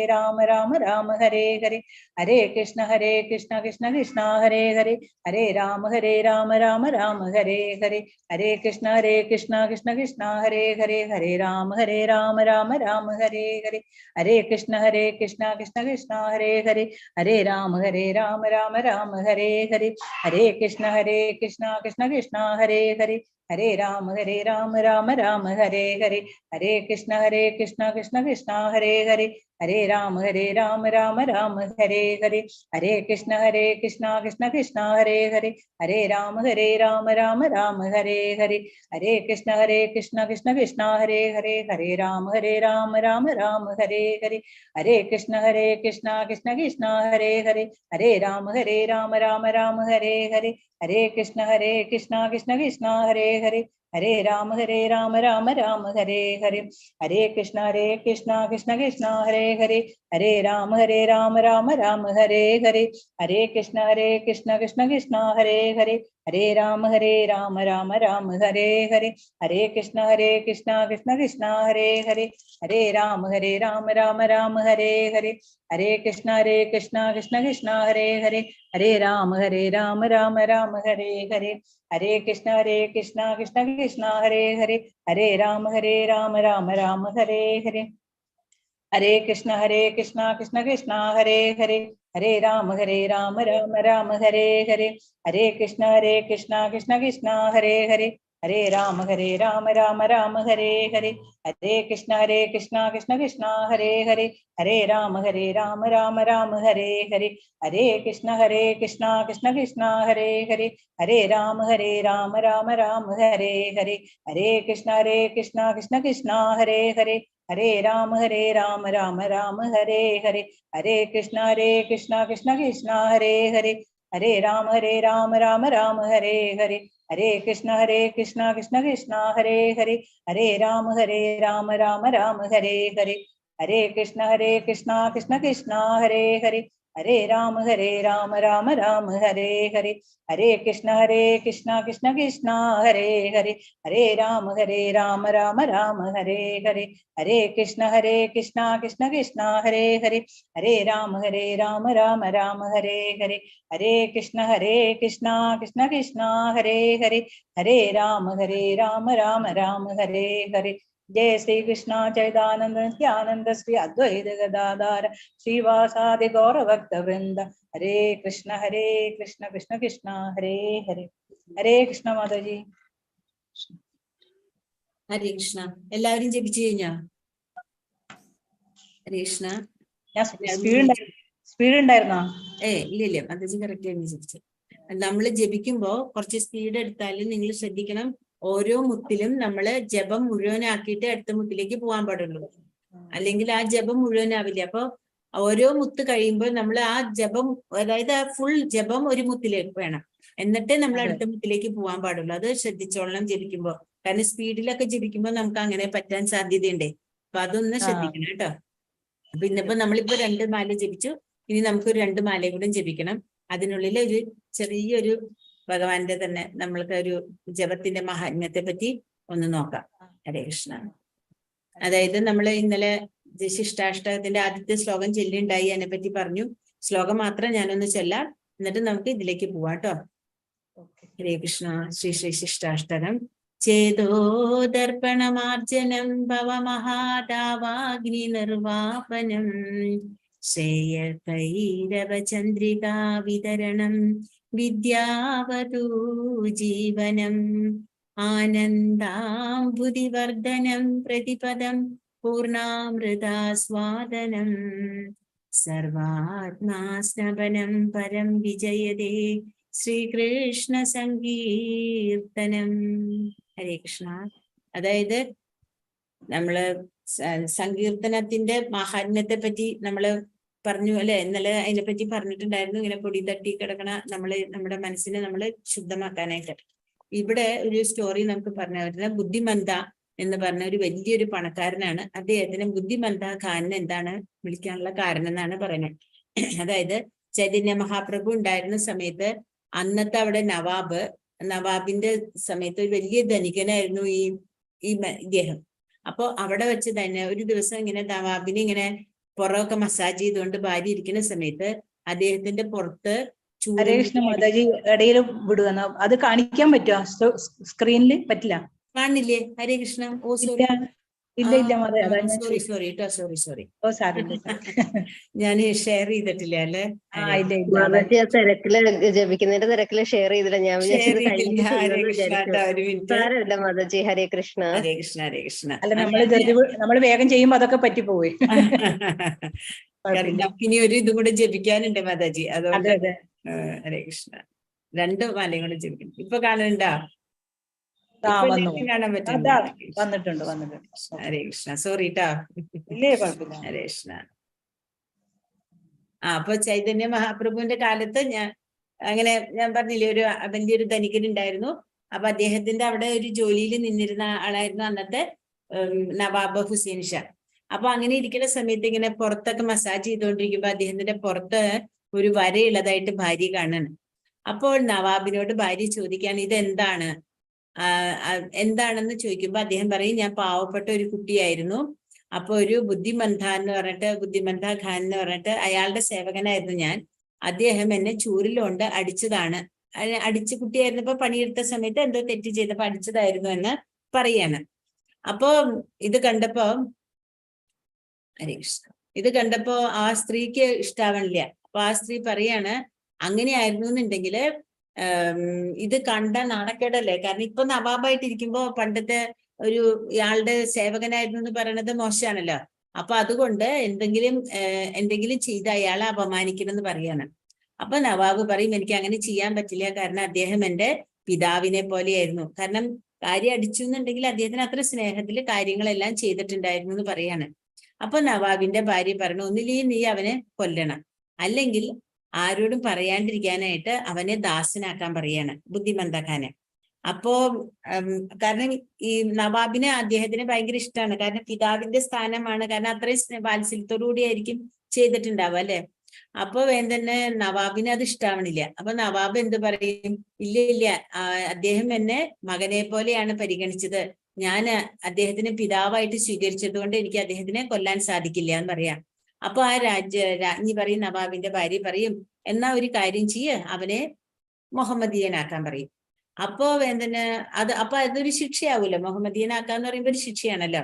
राम राम राम हरे हरे, हरे कृष्ण कृष्ण कृष्ण हरे हरे, हरे राम राम हरे हरे, हरे कृष्ण कृष्ण कृष्ण हरे हरे, हरे राम राम राम हरे हरे, हरे कृष्ण कृष्ण कृष्ण हरे हरे, हरे राम राम राम हरे हरे, हरे कृष्ण कृष्ण कृष्ण हरे हरे, हरे राम राम राम हरे हरे, हरे कृष्ण कृष्ण कृष्ण हरे हरे, हरे राम राम राम हरे हरे, हरे कृष्ण कृष्ण कृष्ण हरे हरे, हरे राम राम राम हरे हरे, हरे कृष्ण कृष्ण कृष्ण हरे हरे, हरे राम राम राम हरे हरे, हरे कृष्ण कृष्ण कृष्ण हरे हरे, हरे राम राम राम हरे हरे, हरे कृष्ण कृष्ण कृष्ण हरे हरे, हरे राम राम राम हरे हरे, हरे कृष्ण कृष्ण कृष्ण हरे हरे, हरे राम राम राम हरे हरे, हरे कृष्ण कृष्ण कृष्ण हरे हरे, हरे राम राम राम हरे हरे, हरे कृष्ण कृष्ण कृष्ण हरे हरे, हरे राम राम राम हरे हरे, हरे कृष्ण कृष्ण कृष्ण हरे हरे, हरे राम राम राम हरे हरे, हरे कृष्ण कृष्ण कृष्ण हरे हरे, हरे राम राम राम हरे हरे, हरे कृष्ण कृष्ण कृष्ण हरे हरे, हरे राम राम राम हरे हरे, हरे कृष्ण कृष्ण कृष्ण हरे हरे, हरे राम राम राम हरे हरे, हरे कृष्ण कृष्ण कृष्ण हरे हरे, हरे राम राम राम हरे हरे, हरे कृष्ण कृष्ण कृष्ण हरे हरे, हरे राम राम राम हरे हरे, हरे कृष्ण कृष्ण कृष्ण हरे हरे, हरे राम राम राम हरे हरे, हरे कृष्ण कृष्ण कृष्ण हरे हरे, हरे राम राम राम हरे हरे, हरे कृष्ण कृष्ण कृष्ण हरे हरे, हरे राम राम राम हरे हरे, हरे कृष्ण कृष्ण कृष्ण हरे हरे, हरे राम राम राम हरे हरे, हरे कृष्ण कृष्ण कृष्ण हरे हरे, हरे राम राम राम हरे हरे, जय श्री कृष्ण चैतन्य नित्यानंद श्री अद्वैत गदाधर श्रीवासादि गौर भक्त वृंद हरे कृष्ण कृष्ण कृष्ण हरे हरे हरे कृष्ण माता जी ഹരേ കൃഷ്ണ. എല്ലാവരും ജപിച്ചു കഴിഞ്ഞോ? ഹരേ കൃഷ്ണ. ഞാൻ സ്പീഡ് ഉണ്ടായിരുന്നോ? ഇല്ല മാതാജി കറക്റ്റ് ആയിരുന്നു ജപിച്ചത്. നമ്മള് ജപിക്കുമ്പോ കുറച്ച് സ്പീഡ് എടുത്താലും നിങ്ങൾ ശ്രദ്ധിക്കണം, ഓരോ മുത്തിലും നമ്മള് ജപം മുഴുവനാക്കിയിട്ട് അടുത്ത മുത്തിലേക്ക് പോകാൻ പാടുള്ളൂ, അല്ലെങ്കിൽ ആ ജപം മുഴുവനാവില്ല. അപ്പൊ ഓരോ മുത്ത് കഴിയുമ്പോൾ നമ്മൾ ആ ജപം, അതായത് ആ ഫുൾ ജപം ഒരു മുത്തിലേക്ക് വേണം, എന്നിട്ടേ നമ്മൾ അടുത്ത മുത്തിലേക്ക് പോകാൻ പാടുള്ളൂ. അത് ശ്രദ്ധിച്ചോളണം ജപിക്കുമ്പോ. കാരണം സ്പീഡിലൊക്കെ ജപിക്കുമ്പോൾ നമുക്ക് അങ്ങനെ പറ്റാൻ സാധ്യതയുണ്ട്. അപ്പൊ അതൊന്ന് ശ്രദ്ധിക്കണം കേട്ടോ. അപ്പൊ ഇന്നിപ്പോ നമ്മളിപ്പോ 2 മാല ജപിച്ചു, ഇനി നമുക്കൊരു 2 മാലയും കൂടെ ജപിക്കണം. അതിനുള്ളിൽ ഒരു ചെറിയൊരു ഭഗവാന്റെ തന്നെ നമ്മൾക്ക് ഒരു ജപത്തിന്റെ മഹാത്മ്യത്തെ പറ്റി ഒന്ന് നോക്കാം. ഹരേ കൃഷ്ണ. അതായത് നമ്മൾ ഇന്നലെ ശിഷ്ടാഷ്ടകത്തിന്റെ ആദ്യത്തെ ശ്ലോകം ചൊല്ലിണ്ടായി, അതിനെ പറ്റി പറഞ്ഞു. ശ്ലോകം മാത്രം ഞാനൊന്ന് ചൊല്ലാം, എന്നിട്ട് നമുക്ക് ഇതിലേക്ക് പോവാം കേട്ടോ. ഹരേ കൃഷ്ണ. ശ്രീ ശ്രീ ശിഷ്ടാഷ്ടകം. ചേതോദർപ്പണമാർജനം ഭവമഹാദാവാഗ്നി നിർവാപനം ശ്രേയകൈരവചന്ദ്രികാ വിതരണം വിദ്യാവതൂ ജീവനം ആനന്ദാംബുധിവർദ്ധനം പ്രതിപദം പൂർണാമൃതാസ്വാദനം സർവാത്മാസ്നപനം പരം വിജയതേ ശ്രീകൃഷ്ണ സങ്കീർത്തനം. ഹരേ കൃഷ്ണ. അതായത് നമ്മള് സങ്കീർത്തനത്തിന്റെ മഹാത്മ്യത്തെ പറ്റി നമ്മള് പറഞ്ഞു അല്ലെ, ഇന്നലെ അതിനെപ്പറ്റി പറഞ്ഞിട്ടുണ്ടായിരുന്നു. ഇങ്ങനെ പൊടി തട്ടി കിടക്കണ നമ്മുടെ മനസ്സിനെ നമ്മള് ശുദ്ധമാക്കാനായിട്ട്. ഇവിടെ ഒരു സ്റ്റോറി നമുക്ക് പറഞ്ഞു പറ്റുന്ന, ബുദ്ധിമന്ത എന്ന് പറഞ്ഞ ഒരു വലിയൊരു പണക്കാരനാണ്. അദ്ദേഹത്തിന് ബുദ്ധിമന്ത ഖാൻ എന്താണ് വിളിക്കാനുള്ള കാരണം എന്നാണ് പറയുന്നത്. അതായത് ചൈതന്യ മഹാപ്രഭു ഉണ്ടായിരുന്ന സമയത്ത് അന്നത്തെ അവിടെ നവാബിന്റെ സമയത്ത് ഒരു വലിയ ധനികനായിരുന്നു ഈ ഇദ്ദേഹം. അപ്പൊ അവിടെ വെച്ച് തന്നെ ഒരു ദിവസം ഇങ്ങനെ നവാബിനെ ഇങ്ങനെ പുറമൊക്കെ മസാജ് ചെയ്തുകൊണ്ട് ഭാര്യ ഇരിക്കുന്ന സമയത്ത് അദ്ദേഹത്തിന്റെ പുറത്ത് മാതാജി ഇടയിൽ വിടുക, അത് കാണിക്കാൻ പറ്റുമോ? സ്ക്രീനിൽ പറ്റില്ല, കാണില്ലേ? ഹരേ കൃഷ്ണ. ഓ സോറി സോറി ഞാൻ ഷെയർ ചെയ്തിട്ടില്ല അല്ലെ. തിരക്കില് ജപിക്കുന്നതിന്റെ തിരക്കില് ഷെയർ ചെയ്തില്ല. ഞാൻ സാരമില്ല മാതാജി. ഹരേ കൃഷ്ണ. ഹരേ കൃഷ്ണ. ഹരേ കൃഷ്ണ. അല്ല, നമ്മള് വേഗം ചെയ്യുമ്പോ അതൊക്കെ പറ്റിപ്പോയി. ഇനി ഒരു ഇതും കൂടെ ജപിക്കാനുണ്ട് മാതാജി, അതുകൊണ്ട് ഹരേ കൃഷ്ണ. 2 മാലയും കൂടെ ജപിക്കണം. ഇപ്പൊ കാണുന്നുണ്ടോ? കാണാൻ പറ്റുന്നുണ്ട്. വന്നിട്ടുണ്ട്. ഹരേ കൃഷ്ണ. സോറി ട്ടാ. ഹരേ കൃഷ്ണ. അപ്പൊ ചൈതന്യ മഹാപ്രഭുവിന്റെ കാലത്ത് ഞാൻ പറഞ്ഞില്ലേ, ഒരു വലിയൊരു ധനികനുണ്ടായിരുന്നു. അപ്പൊ അദ്ദേഹത്തിന്റെ അവിടെ ഒരു ജോലിയിൽ നിന്നിരുന്ന ആളായിരുന്നു അന്നത്തെ നവാബ് ഹുസൈൻ ഷാ. അപ്പൊ അങ്ങനെ ഇരിക്കുന്ന സമയത്ത് ഇങ്ങനെ പുറത്തൊക്കെ മസാജ് ചെയ്തുകൊണ്ടിരിക്കുമ്പോ അദ്ദേഹത്തിന്റെ പുറത്ത് ഒരു വരയുള്ളതായിട്ട് ഭാര്യ കാണാണ്. അപ്പോൾ നവാബിനോട് ഭാര്യ ചോദിക്കാണ്, ഇതെന്താണ് എന്താണെന്ന് ചോദിക്കുമ്പോ അദ്ദേഹം പറയും, ഞാൻ പാവപ്പെട്ട ഒരു കുട്ടിയായിരുന്നു. അപ്പൊ ഒരു ബുദ്ധിമന്ത ഖാൻ എന്ന് പറഞ്ഞിട്ട് അയാളുടെ സേവകനായിരുന്നു ഞാൻ. അദ്ദേഹം എന്നെ ചൂരിലുകൊണ്ട് അടിച്ചതാണ്. കുട്ടിയായിരുന്നപ്പോ പണിയെടുത്ത സമയത്ത് എന്തോ തെറ്റ് ചെയ്തപ്പോ അടിച്ചതായിരുന്നു എന്ന് പറയാണ്. അപ്പോ ഇത് കണ്ടപ്പോ ആ സ്ത്രീക്ക് ഇഷ്ടാവണില്ല. അപ്പൊ ആ സ്ത്രീ പറയാണ്, അങ്ങനെയായിരുന്നു എന്നുണ്ടെങ്കില് ഇത് കണ്ട നാണക്കേടല്ലേ. കാരണം ഇപ്പൊ നവാബായിട്ട് ഇരിക്കുമ്പോ പണ്ടത്തെ ഒരു ഇയാളുടെ സേവകനായിരുന്നു എന്ന് പറയണത് മോശമാണല്ലോ. അപ്പൊ അതുകൊണ്ട് എന്തെങ്കിലും ചെയ്ത് അയാളെ അപമാനിക്കണം എന്ന് പറയാണ്. അപ്പൊ നവാബ് പറയും, എനിക്ക് അങ്ങനെ ചെയ്യാൻ പറ്റില്ല, കാരണം അദ്ദേഹം എന്റെ പിതാവിനെ പോലെയായിരുന്നു. കാരണം കാര്യം അടിച്ചു എന്നുണ്ടെങ്കിൽ അദ്ദേഹത്തിന് അത്ര സ്നേഹത്തിൽ കാര്യങ്ങളെല്ലാം ചെയ്തിട്ടുണ്ടായിരുന്നു എന്ന് പറയാണ്. അപ്പൊ നവാബിന്റെ ഭാര്യ പറഞ്ഞു, ഒന്നില്ലെങ്കിൽ നീ അവനെ കൊല്ലണം, അല്ലെങ്കിൽ ആരോടും പറയാണ്ടിരിക്കാനായിട്ട് അവനെ ദാസനാക്കാൻ പറയാണ് ബുദ്ധിമന്ത ഖാനെ. അപ്പോ കാരണം ഈ നവാബിന് അദ്ദേഹത്തിന് ഭയങ്കര ഇഷ്ടമാണ്, കാരണം പിതാവിന്റെ സ്ഥാനമാണ്, കാരണം അത്രയും വാത്സല്യത്തോടുകൂടി ആയിരിക്കും ചെയ്തിട്ടുണ്ടാവുക അല്ലെ. അപ്പൊ തന്നെ നവാബിന് അത് ഇഷ്ടാവണില്ല. അപ്പൊ നവാബ് എന്ത് പറയും, ഇല്ല അദ്ദേഹം എന്നെ മകനെ പോലെയാണ് പരിഗണിച്ചത്, ഞാൻ അദ്ദേഹത്തിന് പിതാവായിട്ട് സ്വീകരിച്ചത് കൊണ്ട് എനിക്ക് അദ്ദേഹത്തിനെ കൊല്ലാൻ സാധിക്കില്ല എന്ന് പറയാം. അപ്പൊ ആ രാജ്ഞി പറയും, നവാബിന്റെ ഭാര്യ പറയും, എന്നാ ഒരു കാര്യം ചെയ്യ്, അവനെ മുഹമ്മദീയനാക്കാൻ പറയും. അപ്പോ അതൊരു ശിക്ഷയാവൂല്ലോ, മുഹമ്മദീയനാക്കാന്ന് പറയുമ്പോ ഒരു ശിക്ഷയാണല്ലോ.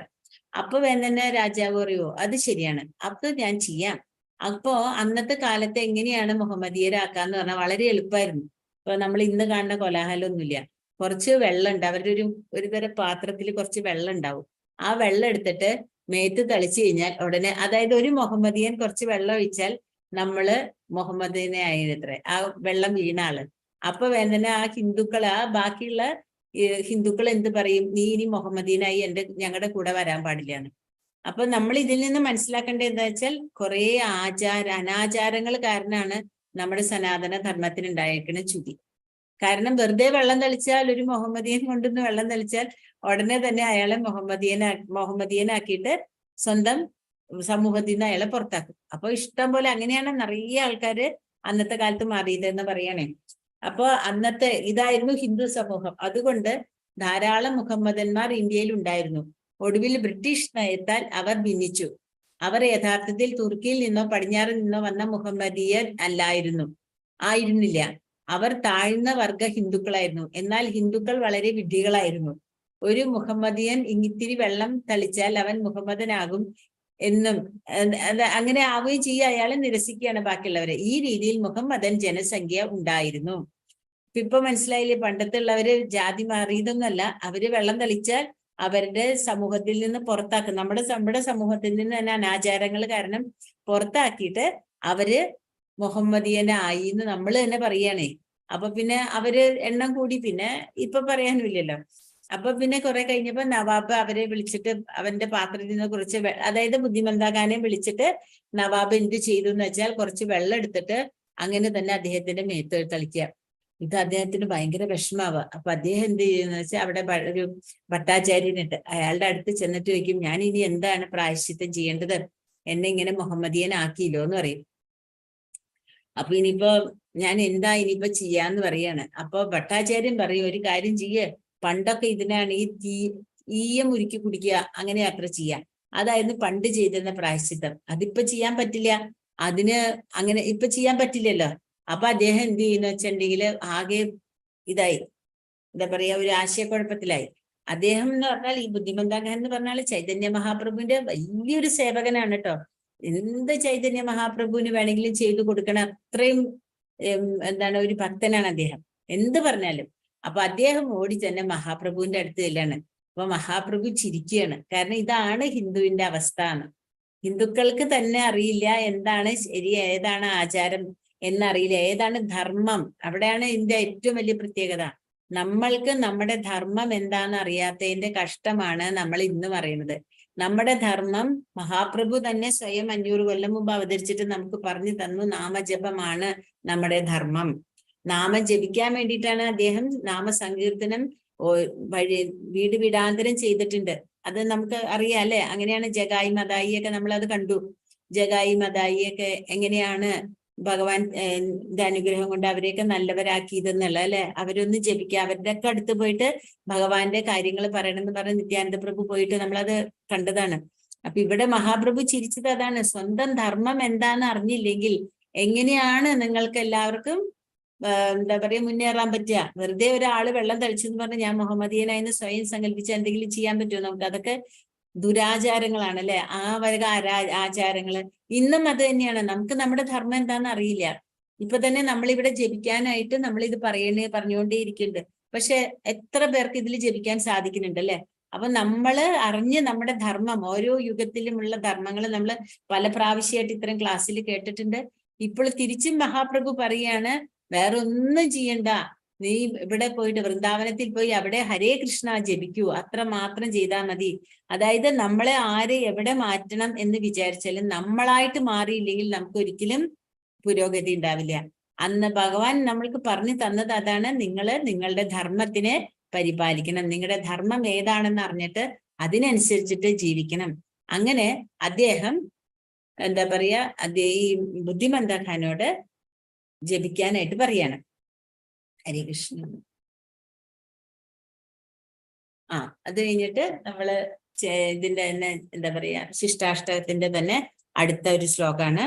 അപ്പൊ വേദന രാജാവ് പറയോ അത് ശരിയാണ്, അപ്പൊ ഞാൻ ചെയ്യാം. അപ്പോ അന്നത്തെ കാലത്ത് എങ്ങനെയാണ് മുഹമ്മദീയരാക്കാന്ന് പറഞ്ഞാൽ വളരെ എളുപ്പമായിരുന്നു. ഇപ്പൊ നമ്മൾ ഇന്ന് കാണുന്ന കോലാഹലമൊന്നുമില്ല. കുറച്ച് വെള്ളം ഉണ്ട്, അവരുടെ ഒരു തരം പാത്രത്തിൽ കുറച്ച് വെള്ളം ഉണ്ടാവും. ആ വെള്ളം എടുത്തിട്ട് മേത്ത് തളിച്ചു കഴിഞ്ഞാൽ ഉടനെ, അതായത് ഒരു മുഹമ്മദിയൻ കുറച്ച് വെള്ളം ഒഴിച്ചാൽ നമ്മള് മുഹമ്മദിനെ ആയിരുന്നത്രേ ആ വെള്ളം വീണ ആള്. അപ്പൊ വേദന ആ ഹിന്ദുക്കൾ, ആ ബാക്കിയുള്ള ഹിന്ദുക്കൾ എന്ത് പറയും, നീ ഇനി മുഹമ്മദീനായി ഞങ്ങളുടെ കൂടെ വരാൻ പാടില്ലാണ്. അപ്പൊ നമ്മൾ ഇതിൽ നിന്ന് മനസ്സിലാക്കേണ്ടത് എന്താ വെച്ചാൽ കുറെ അനാചാരങ്ങൾ കാരണമാണ് നമ്മുടെ സനാതന ധർമ്മത്തിന് ഉണ്ടായിരിക്കുന്ന ചുതി. കാരണം വെറുതെ വെള്ളം തളിച്ചാൽ, ഒരു മുഹമ്മദിയൻ കൊണ്ടുവന്ന് വെള്ളം തളിച്ചാൽ ഉടനെ തന്നെ അയാളെ മുഹമ്മദിയനാക്കിയിട്ട് സ്വന്തം സമൂഹത്തിൽ നിന്ന് അയാളെ പുറത്താക്കും. അപ്പൊ ഇഷ്ടം പോലെ അങ്ങനെയാണ് നിറയെ ആൾക്കാര് അന്നത്തെ കാലത്ത് മാറിയതെന്ന് പറയണേ. അപ്പൊ അന്നത്തെ ഇതായിരുന്നു ഹിന്ദു സമൂഹം. അതുകൊണ്ട് ധാരാളം മുഹമ്മദന്മാർ ഇന്ത്യയിൽ ഉണ്ടായിരുന്നു. ഒടുവിൽ ബ്രിട്ടീഷ് നയത്താൽ അവർ ഭിന്നിച്ചു. അവർ യഥാർത്ഥത്തിൽ തുർക്കിയിൽ നിന്നോ പടിഞ്ഞാറിൽ നിന്നോ വന്ന മുഹമ്മദീയർ ആയിരുന്നില്ല. അവർ താഴ്ന്ന വർഗ ഹിന്ദുക്കളായിരുന്നു. എന്നാൽ ഹിന്ദുക്കൾ വളരെ വിഡ്ഢികളായിരുന്നു. ഒരു മുഹമ്മദിയൻ ഇത്തിരി വെള്ളം തളിച്ചാൽ അവൻ മുഹമ്മദനാകും എന്നും അങ്ങനെ ആവുകയും ചെയ്യുക, അയാളെ നിരസിക്കുകയാണ് ബാക്കിയുള്ളവരെ. ഈ രീതിയിൽ മുഹമ്മദൻ ജനസംഖ്യ ഉണ്ടായിരുന്നു. ഇപ്പൊ മനസ്സിലായില്ലേ, പണ്ടത്തെ ഉള്ളവര് ജാതി മാറിയതൊന്നല്ല, അവര് വെള്ളം തളിച്ചാൽ അവരുടെ സമൂഹത്തിൽ നിന്ന് പുറത്താക്കും. നമ്മുടെ സമൂഹത്തിൽ നിന്ന് തന്നെ അനാചാരങ്ങൾ കാരണം പുറത്താക്കിയിട്ട് അവര് മുഹമ്മദീയനായി എന്ന് നമ്മൾ തന്നെ പറയുകയാണേ. അപ്പൊ പിന്നെ അവര് എണ്ണം കൂടി, പിന്നെ ഇപ്പൊ പറയാനുമില്ലല്ലോ. അപ്പൊ പിന്നെ കുറെ കഴിഞ്ഞപ്പോ നവാബ് അവരെ വിളിച്ചിട്ട് അവന്റെ പാത്രത്തിൽ നിന്ന് കുറച്ച് അതായത് ബുദ്ധിമന്ദ ഖാനെ വിളിച്ചിട്ട് നവാബ് എന്ത് ചെയ്തു എന്ന് വെച്ചാൽ കുറച്ച് വെള്ളം എടുത്തിട്ട് അങ്ങനെ തന്നെ അദ്ദേഹത്തിന്റെ മേത്ത് തളിക്കുക. ഇത് അദ്ദേഹത്തിന് ഭയങ്കര വിഷമാവുക. അപ്പൊ അദ്ദേഹം എന്ത് ചെയ്യുന്ന വെച്ചാൽ അവിടെ ഒരു ഭട്ടാചാര്യനുണ്ട്, അയാളുടെ അടുത്ത് ചെന്നിട്ട് ചോദിക്കും, ഞാൻ ഇനി എന്താണ് പ്രായശ്ചിത്തം ചെയ്യേണ്ടത്, എന്നെ ഇങ്ങനെ മുഹമ്മദിയനാക്കിയില്ലോ എന്ന് പറയും. അപ്പൊ ഇനിയിപ്പോ ഞാൻ എന്താ ഇനിയിപ്പോ ചെയ്യാന്ന് പറയാണ്. അപ്പൊ ഭട്ടാചാര്യൻ പറയും, ഒരു കാര്യം ചെയ്യേ, പണ്ടൊക്കെ ഇതിനാണ് ഈ ഈയം ഉരുക്കി കുടിക്കുക, അങ്ങനെ യാത്ര ചെയ്യാം, അതായിരുന്നു പണ്ട് ചെയ്തിരുന്ന പ്രായശ്ചിത്തം. അതിപ്പോ ചെയ്യാൻ പറ്റില്ല, അതിന് അങ്ങനെ ഇപ്പൊ ചെയ്യാൻ പറ്റില്ലല്ലോ. അപ്പൊ അദ്ദേഹം എന്ത് ചെയ്യുന്ന വെച്ചിട്ടുണ്ടെങ്കിൽ ആകെ ഇതായി, എന്താ പറയാ, ഒരു ആശയക്കുഴപ്പത്തിലായി. അദ്ദേഹം എന്ന് പറഞ്ഞാൽ ഈ ബുദ്ധിമന്ദാഖാൻ എന്ന് പറഞ്ഞാൽ ചൈതന്യ മഹാപ്രഭുവിന്റെ വലിയൊരു സേവകനാണ് കേട്ടോ. എന്ത് ചൈതന്യ മഹാപ്രഭുവിന് വേണമെങ്കിലും ചെയ്തു കൊടുക്കണം, അത്രയും എന്താണ് ഒരു ഭക്തനാണ് അദ്ദേഹം, എന്ത് പറഞ്ഞാലും. അപ്പൊ അദ്ദേഹം ഓടി തന്നെ മഹാപ്രഭുവിന്റെ അടുത്ത് ചെല്ലാണ്. അപ്പൊ മഹാപ്രഭു ചിരിക്കുകയാണ്. കാരണം ഇതാണ് ഹിന്ദുവിന്റെ അവസ്ഥ എന്ന്. ഹിന്ദുക്കൾക്ക് തന്നെ അറിയില്ല എന്താണ് ശരി, ഏതാണ് ആചാരം എന്നറിയില്ല, ഏതാണ് ധർമ്മം. അവിടെയാണ് ഇതിന്റെ ഏറ്റവും വലിയ പ്രത്യേകത. നമ്മൾക്ക് നമ്മുടെ ധർമ്മം എന്താണെന്ന് അറിയാത്തതിന്റെ കഷ്ടമാണ് നമ്മൾ ഇന്ന് പറയുന്നത്. നമ്മുടെ ധർമ്മം മഹാപ്രഭു തന്നെ സ്വയം 500 കൊല്ലം മുമ്പ് അവതരിച്ചിട്ട് നമുക്ക് പറഞ്ഞു തന്നു, നാമജപമാണ് നമ്മുടെ ധർമ്മം. നാമം ജപിക്കാൻ വേണ്ടിയിട്ടാണ് അദ്ദേഹം നാമസങ്കീർത്തനം വീട് വീടാന്തരം ചെയ്തിട്ടുണ്ട്. അത് നമുക്ക് അറിയാം അല്ലെ. അങ്ങനെയാണ് ജഗായി മതായി ഒക്കെ നമ്മളത് കണ്ടു. ജഗായി മതായി ഒക്കെ എങ്ങനെയാണ് ഭഗവാൻ അനുഗ്രഹം കൊണ്ട് അവരെയൊക്കെ നല്ലവരാക്കിയതെന്നുള്ള അല്ലെ. അവരൊന്ന് ജപിക്കുക, അവരുടെ ഒക്കെ അടുത്ത് പോയിട്ട് ഭഗവാന്റെ കാര്യങ്ങൾ പറയണമെന്ന് പറഞ്ഞ് നിത്യാനന്ദ പ്രഭു പോയിട്ട് നമ്മളത് കണ്ടതാണ്. അപ്പൊ ഇവിടെ മഹാപ്രഭു ചിരിച്ചത് അതാണ്, സ്വന്തം ധർമ്മം എന്താന്ന് അറിഞ്ഞില്ലെങ്കിൽ എങ്ങനെയാണ് നിങ്ങൾക്ക് എല്ലാവർക്കും എന്താ പറയാ മുന്നേറാൻ പറ്റുക. വെറുതെ ഒരാള് വെള്ളം തളിച്ചെന്ന് പറഞ്ഞ് ഞാൻ മുഹമ്മദീയനായെന്ന് സ്വയം സങ്കല്പിച്ച് എന്തെങ്കിലും ചെയ്യാൻ പറ്റുമോ നമുക്ക്? അതൊക്കെ ദുരാചാരങ്ങളാണ് അല്ലെ, ആ വക ആചാരങ്ങള് ഇന്നും അത് തന്നെയാണ്. നമുക്ക് നമ്മുടെ ധർമ്മം എന്താണെന്ന് അറിയില്ല. ഇപ്പൊ തന്നെ നമ്മളിവിടെ ജപിക്കാനായിട്ട് നമ്മളിത് പറഞ്ഞുകൊണ്ടേ ഇരിക്കുന്നുണ്ട്. പക്ഷെ എത്ര പേർക്ക് ഇതിൽ ജപിക്കാൻ സാധിക്കുന്നുണ്ട് അല്ലെ. അപ്പൊ നമ്മള് അറിഞ്ഞ് നമ്മുടെ ധർമ്മം, ഓരോ യുഗത്തിലുമുള്ള ധർമ്മങ്ങൾ നമ്മൾ പല പ്രാവശ്യമായിട്ട് ഇത്തരം ക്ലാസ്സിൽ കേട്ടിട്ടുണ്ട്. ഇപ്പോൾ തിരിച്ചും മഹാപ്രഭു പറയാണ്, വേറെ ഒന്നും ചെയ്യണ്ട, നീ ഇവിടെ പോയിട്ട് വൃന്ദാവനത്തിൽ പോയി അവിടെ ഹരേ കൃഷ്ണ ജപിക്കൂ, അത്ര മാത്രം ചെയ്താൽ മതി. അതായത് നമ്മളെ ആരെ എവിടെ മാറ്റണം എന്ന് വിചാരിച്ചാലും നമ്മളായിട്ട് മാറിയില്ലെങ്കിൽ നമുക്ക് ഒരിക്കലും പുരോഗതി ഉണ്ടാവില്ല. അന്ന് ഭഗവാൻ നമ്മൾക്ക് പറഞ്ഞു തന്നത് അതാണ്, നിങ്ങളുടെ ധർമ്മത്തിനെ പരിപാലിക്കണം, നിങ്ങളുടെ ധർമ്മം ഏതാണെന്ന് അറിഞ്ഞിട്ട് അതിനനുസരിച്ചിട്ട് ജീവിക്കണം. അങ്ങനെ അദ്ദേഹം എന്താ പറയാ, ഈ ബുദ്ധിമന്ദ ഖാനോട് ജപിക്കാനായിട്ട് പറയാണ്. ഹരേ കൃഷ്ണ. അത് കഴിഞ്ഞിട്ട് നമ്മള് ഇതിന്റെ തന്നെ എന്താ പറയാ, ശിഷ്ടാഷ്ടകത്തിന്റെ തന്നെ അടുത്ത ഒരു ശ്ലോകാണ്.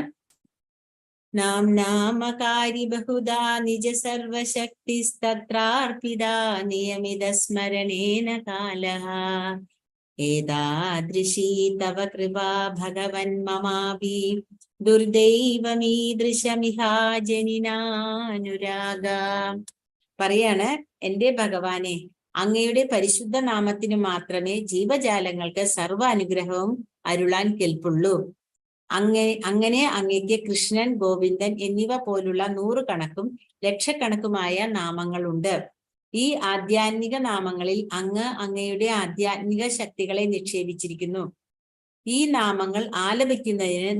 നാമകാരി ബഹുദാ നിജ സർവശക്തിസ്തത്രാർപ്പിതാ നിയമിത സ്മരണേന കാലഃ ഏതാദൃശീ തവ കൃപാ ഭഗവൻ മമാപി ദുർദൈവമീദൃശമിഹാ ജനിനാനുരാഗ. പറയാണ്, എന്റെ ഭഗവാനെ, അങ്ങയുടെ പരിശുദ്ധ നാമത്തിന് മാത്രമേ ജീവജാലങ്ങൾക്ക് സർവ്വ അനുഗ്രഹവും അരുളാൻ കെൽപ്പുള്ളൂ. അങ്ങനെ അങ്ങയ്ക്ക് കൃഷ്ണൻ, ഗോവിന്ദൻ എന്നിവ പോലുള്ള നൂറുകണക്കും ലക്ഷക്കണക്കുമായ നാമങ്ങളുണ്ട്. ഈ ആധ്യാത്മിക നാമങ്ങളിൽ അങ്ങയുടെ ആധ്യാത്മിക ശക്തികളെ നിക്ഷേപിച്ചിരിക്കുന്നു. ഈ നാമങ്ങൾ ആലപിക്കുന്നതിന്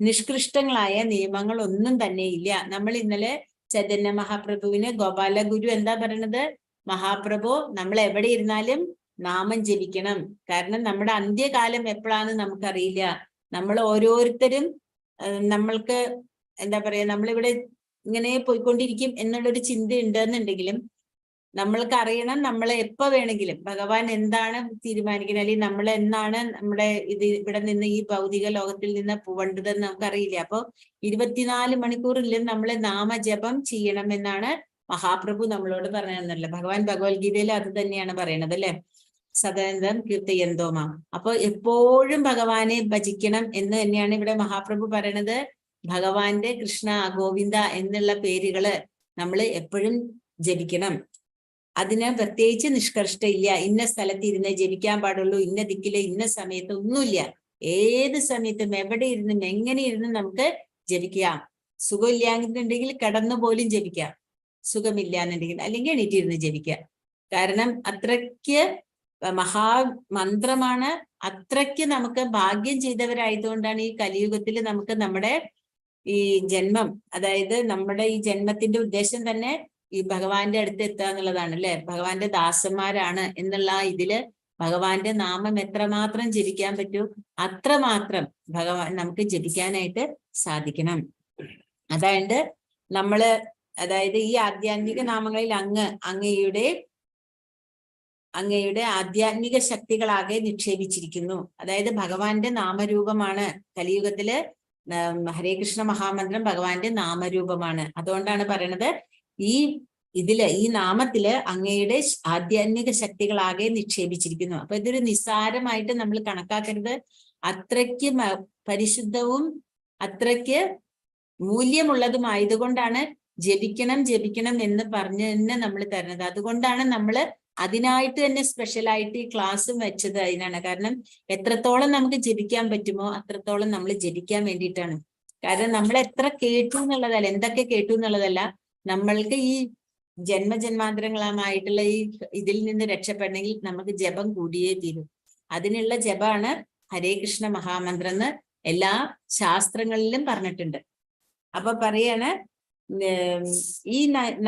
നിഷ്കൃഷ്ടങ്ങളായ നിയമങ്ങൾ ഒന്നും തന്നെ ഇല്ല. നമ്മൾ ഇന്നലെ ചൈതന്യ മഹാപ്രഭുവിന് ഗോപാല ഗുരു എന്താ പറയണത്? മഹാപ്രഭു, നമ്മൾ എവിടെ ഇരുന്നാലും നാമം ജപിക്കണം. കാരണം നമ്മുടെ അന്ത്യകാലം എപ്പോഴാന്ന് നമുക്കറിയില്ല. നമ്മൾ ഓരോരുത്തരും നമ്മൾക്ക് എന്താ പറയാ, നമ്മളിവിടെ ഇങ്ങനെ പോയിക്കൊണ്ടിരിക്കും എന്നുള്ളൊരു ചിന്ത ഉണ്ടെന്നുണ്ടെങ്കിലും നമ്മൾക്ക് അറിയണം നമ്മളെ എപ്പോ വേണമെങ്കിലും ഭഗവാൻ എന്താണ് തീരുമാനിക്കുന്നത്, അല്ലെങ്കിൽ നമ്മൾ എന്നാണ് നമ്മുടെ ഇവിടെ നിന്ന് ഈ ഭൗതിക ലോകത്തിൽ നിന്ന് പോവേണ്ടതെന്ന് നമുക്കറിയില്ല. അപ്പൊ 24 മണിക്കൂറിലും നമ്മളെ നാമജപം ചെയ്യണമെന്നാണ് മഹാപ്രഭു നമ്മളോട് പറഞ്ഞതെന്നല്ല. ഭഗവാൻ ഭഗവത്ഗീതയിൽ അത് തന്നെയാണ് പറയണത്, അല്ലെ? സദാനന്ദം കീർത്തയന്തോമ. അപ്പൊ എപ്പോഴും ഭഗവാനെ ഭജിക്കണം എന്ന് തന്നെയാണ് ഇവിടെ മഹാപ്രഭു പറയണത്. ഭഗവാന്റെ കൃഷ്ണ, ഗോവിന്ദ എന്നുള്ള പേരുകള് നമ്മൾ എപ്പോഴും ജപിക്കണം. അതിന് പ്രത്യേകിച്ച് നിഷ്കർഷ്ടയില്ല. ഇന്ന സ്ഥലത്ത് ഇരുന്ന് ജപിക്കാൻ പാടുള്ളൂ, ഇന്ന ദിക്കില് ഇന്ന സമയത്ത് ഒന്നുമില്ല. ഏത് സമയത്തും എവിടെ ഇരുന്നും എങ്ങനെ ഇരുന്നും നമുക്ക് ജപിക്കാം. സുഖമില്ലാന്നുണ്ടെങ്കിൽ കിടന്നു പോലും ജപിക്കാം, സുഖമില്ല എന്നുണ്ടെങ്കിൽ അല്ലെങ്കിൽ എണീറ്റിരുന്ന് ജപിക്കാം. കാരണം അത്രയ്ക്ക് മഹാമന്ത്രമാണ്. അത്രയ്ക്ക് നമുക്ക് ഭാഗ്യം ചെയ്തവരായതുകൊണ്ടാണ് ഈ കലിയുഗത്തിൽ നമുക്ക് നമ്മുടെ ഈ ജന്മം, അതായത് നമ്മുടെ ഈ ജന്മത്തിന്റെ ഉദ്ദേശം തന്നെ ഈ ഭഗവാന്റെ അടുത്ത് എത്തുക എന്നുള്ളതാണ്, അല്ലെ? ഭഗവാന്റെ ദാസന്മാരാണ് എന്നുള്ള ഇതില് ഭഗവാന്റെ നാമം എത്രമാത്രം ജപിക്കാൻ പറ്റൂ അത്രമാത്രം ഭഗവാൻ നമുക്ക് ജപിക്കാനായിട്ട് സാധിക്കണം. അതായത് ഈ ആധ്യാത്മിക നാമങ്ങളിൽ അങ്ങയുടെ ആധ്യാത്മിക ശക്തികളാകെ നിക്ഷേപിച്ചിരിക്കുന്നു. അതായത് ഭഗവാന്റെ നാമരൂപമാണ്. കലിയുഗത്തില് ഹരേ കൃഷ്ണ മഹാമന്ത്രം ഭഗവാന്റെ നാമരൂപമാണ്. അതുകൊണ്ടാണ് പറയണത് ഈ നാമത്തില് അങ്ങയുടെ ആധ്യാത്മിക ശക്തികളാകെ നിക്ഷേപിച്ചിരിക്കുന്നു. അപ്പൊ ഇതൊരു നിസ്സാരമായിട്ട് നമ്മൾ കണക്കാക്കരുത്. അത്രയ്ക്ക് പരിശുദ്ധവും അത്രയ്ക്ക് മൂല്യമുള്ളതുമായതുകൊണ്ടാണ് ജപിക്കണം എന്ന് പറഞ്ഞ് തന്നെ നമ്മൾ തരുന്നത്. അതുകൊണ്ടാണ് നമ്മൾ അതിനായിട്ട് തന്നെ സ്പെഷ്യലായിട്ട് ഈ ക്ലാസ്സും വെച്ചത് അതിനാണ്. കാരണം എത്രത്തോളം നമുക്ക് ജപിക്കാൻ പറ്റുമോ അത്രത്തോളം നമ്മൾ ജപിക്കാൻ വേണ്ടിയിട്ടാണ്. കാരണം നമ്മൾ എത്ര കേട്ടു എന്നുള്ളതല്ല, എന്തൊക്കെ കേട്ടു എന്നുള്ളതല്ല, നമ്മൾക്ക് ഈ ജന്മജന്മാന്തരങ്ങളുമായിട്ടുള്ള ഈ ഇതിൽ നിന്ന് രക്ഷപ്പെടണമെങ്കിൽ നമുക്ക് ജപം കൂടിയേ തീരും. അതിനുള്ള ജപമാണ് ഹരേ കൃഷ്ണ മഹാമന്ത്രം എന്ന് എല്ലാ ശാസ്ത്രങ്ങളിലും പറഞ്ഞിട്ടുണ്ട്. അപ്പൊ പറയാണ്, ഈ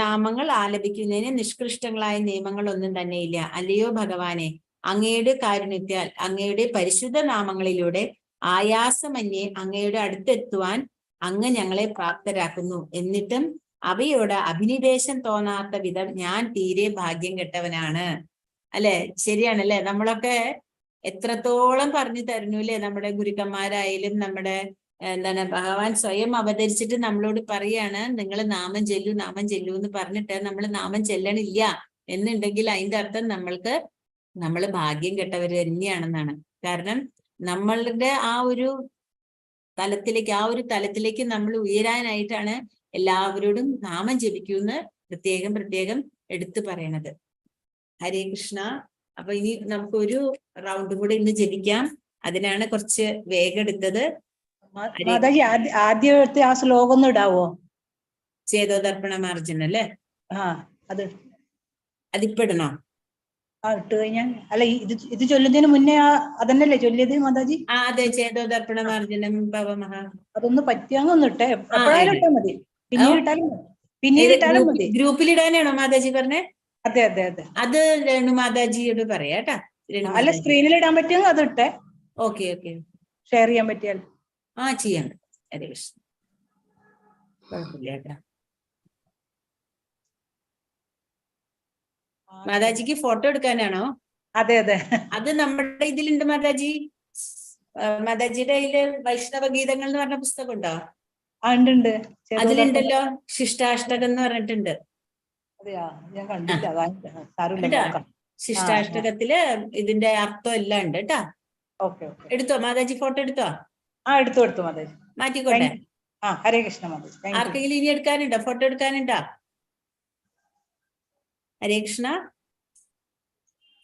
നാമങ്ങൾ ആലപിക്കുന്നതിന് നിഷ്കൃഷ്ടങ്ങളായ നിയമങ്ങളൊന്നും തന്നെയില്ല. അല്ലയോ ഭഗവാനെ, അങ്ങയുടെ കാരുണ്യത്താൽ അങ്ങയുടെ പരിശുദ്ധ നാമങ്ങളിലൂടെ ആയാസമന്യേ അങ്ങയുടെ അടുത്തെത്തുവാൻ അങ്ങ് ഞങ്ങളെ പ്രാപ്തരാക്കുന്നു. എന്നിട്ടും അവയോട് അഭിനിവേശം തോന്നാത്ത വിധം ഞാൻ തീരെ ഭാഗ്യം കെട്ടവനാണ്. അല്ലെ? ശരിയാണല്ലേ? നമ്മളൊക്കെ എത്രത്തോളം പറഞ്ഞു തരുന്നു അല്ലെ? നമ്മുടെ ഗുരുക്കന്മാരായാലും നമ്മുടെ ഭഗവാൻ സ്വയം അവതരിച്ചിട്ട് നമ്മളോട് പറയാണ്, നിങ്ങൾ നാമം ചെല്ലു എന്ന് പറഞ്ഞിട്ട് നമ്മൾ നാമം ചെല്ലണില്ല എന്നുണ്ടെങ്കിൽ അതിന്റെ അർത്ഥം നമ്മൾ ഭാഗ്യം കെട്ടവർ തന്നെയാണെന്നാണ്. കാരണം നമ്മളുടെ ആ ഒരു തലത്തിലേക്ക് നമ്മൾ ഉയരാനായിട്ടാണ് എല്ലാവരോടും നാമം ജപിക്കൂന്ന് പ്രത്യേകം എടുത്തു പറയണത്. ഹരേ കൃഷ്ണ. അപ്പൊ ഇനി നമുക്കൊരു റൗണ്ടും കൂടെ ഇന്ന് ജപിക്കാം. അതിനാണ് കുറച്ച് വേഗം എടുത്തത്. മാതാജി ആദ്യത്തെ ആ ശ്ലോകം ഒന്ന് ഇടാവോ? ചേതോദർപ്പണ മാർജന അല്ലേ? അതിപ്പോ ഇടണോ? ഇട്ട് കഴിഞ്ഞാൽ അല്ല, ഇത് ചൊല്ലുന്നതിന് മുന്നേ അതന്നല്ലേ ചൊല്ലിയത് മാതാജി? അതെ, ചേതോദർപ്പണ മാർജനം ഭവമഹ. അതൊന്ന് പറ്റിയാങ്ങൊന്ന് ഇട്ടേ. എപ്പോഴായാലും ഇട്ടാൽ മതി, പിന്നീട് ഇട്ടാലും മതി. ഗ്രൂപ്പിലിടാനാണോ മാതാജി പറഞ്ഞേ? അതെ. അത് രേണു മാതാജിയോട് പറയാട്ടാ. അല്ല, സ്ക്രീനിൽ ഇടാൻ പറ്റിയെങ്കിൽ അത് ഇട്ടേ. ഓക്കെ. ഷെയർ ചെയ്യാൻ പറ്റിയാൽ ചെയ്യാം. ഹരേ കൃഷ്ണ. കുഴപ്പമില്ല കേട്ടാ. മാതാജിക്ക് ഫോട്ടോ എടുക്കാനാണോ? അതെ. അത് നമ്മുടെ ഇതിലുണ്ട് മാതാജി. മാതാജിയുടെ കയ്യില് വൈഷ്ണവ ഗീതങ്ങൾ എന്ന് പറഞ്ഞ പുസ്തകം ഉണ്ടോ? ഉണ്ട്. അതിലുണ്ടല്ലോ, ശിഷ്ടാഷ്ടകം എന്ന് പറഞ്ഞിട്ടുണ്ട്. അതെയാ, ഞാൻ കണ്ടില്ല. ശിഷ്ടാഷ്ടകത്തില് ഇതിന്റെ അർത്ഥം എല്ലാം ഉണ്ട് കേട്ടാ. Okay okay. എടുത്തോ മാതാജി, ഫോട്ടോ എടുത്തോ? എടുത്തു മാതാജി. മാറ്റിക്കോട്ടെ. ഹരേ കൃഷ്ണ മാതാജി. ആർക്കെങ്കിലും ഇനി എടുക്കാനുണ്ടോ? ഫോട്ടോ എടുക്കാനുണ്ടോ? ഹരേ കൃഷ്ണ.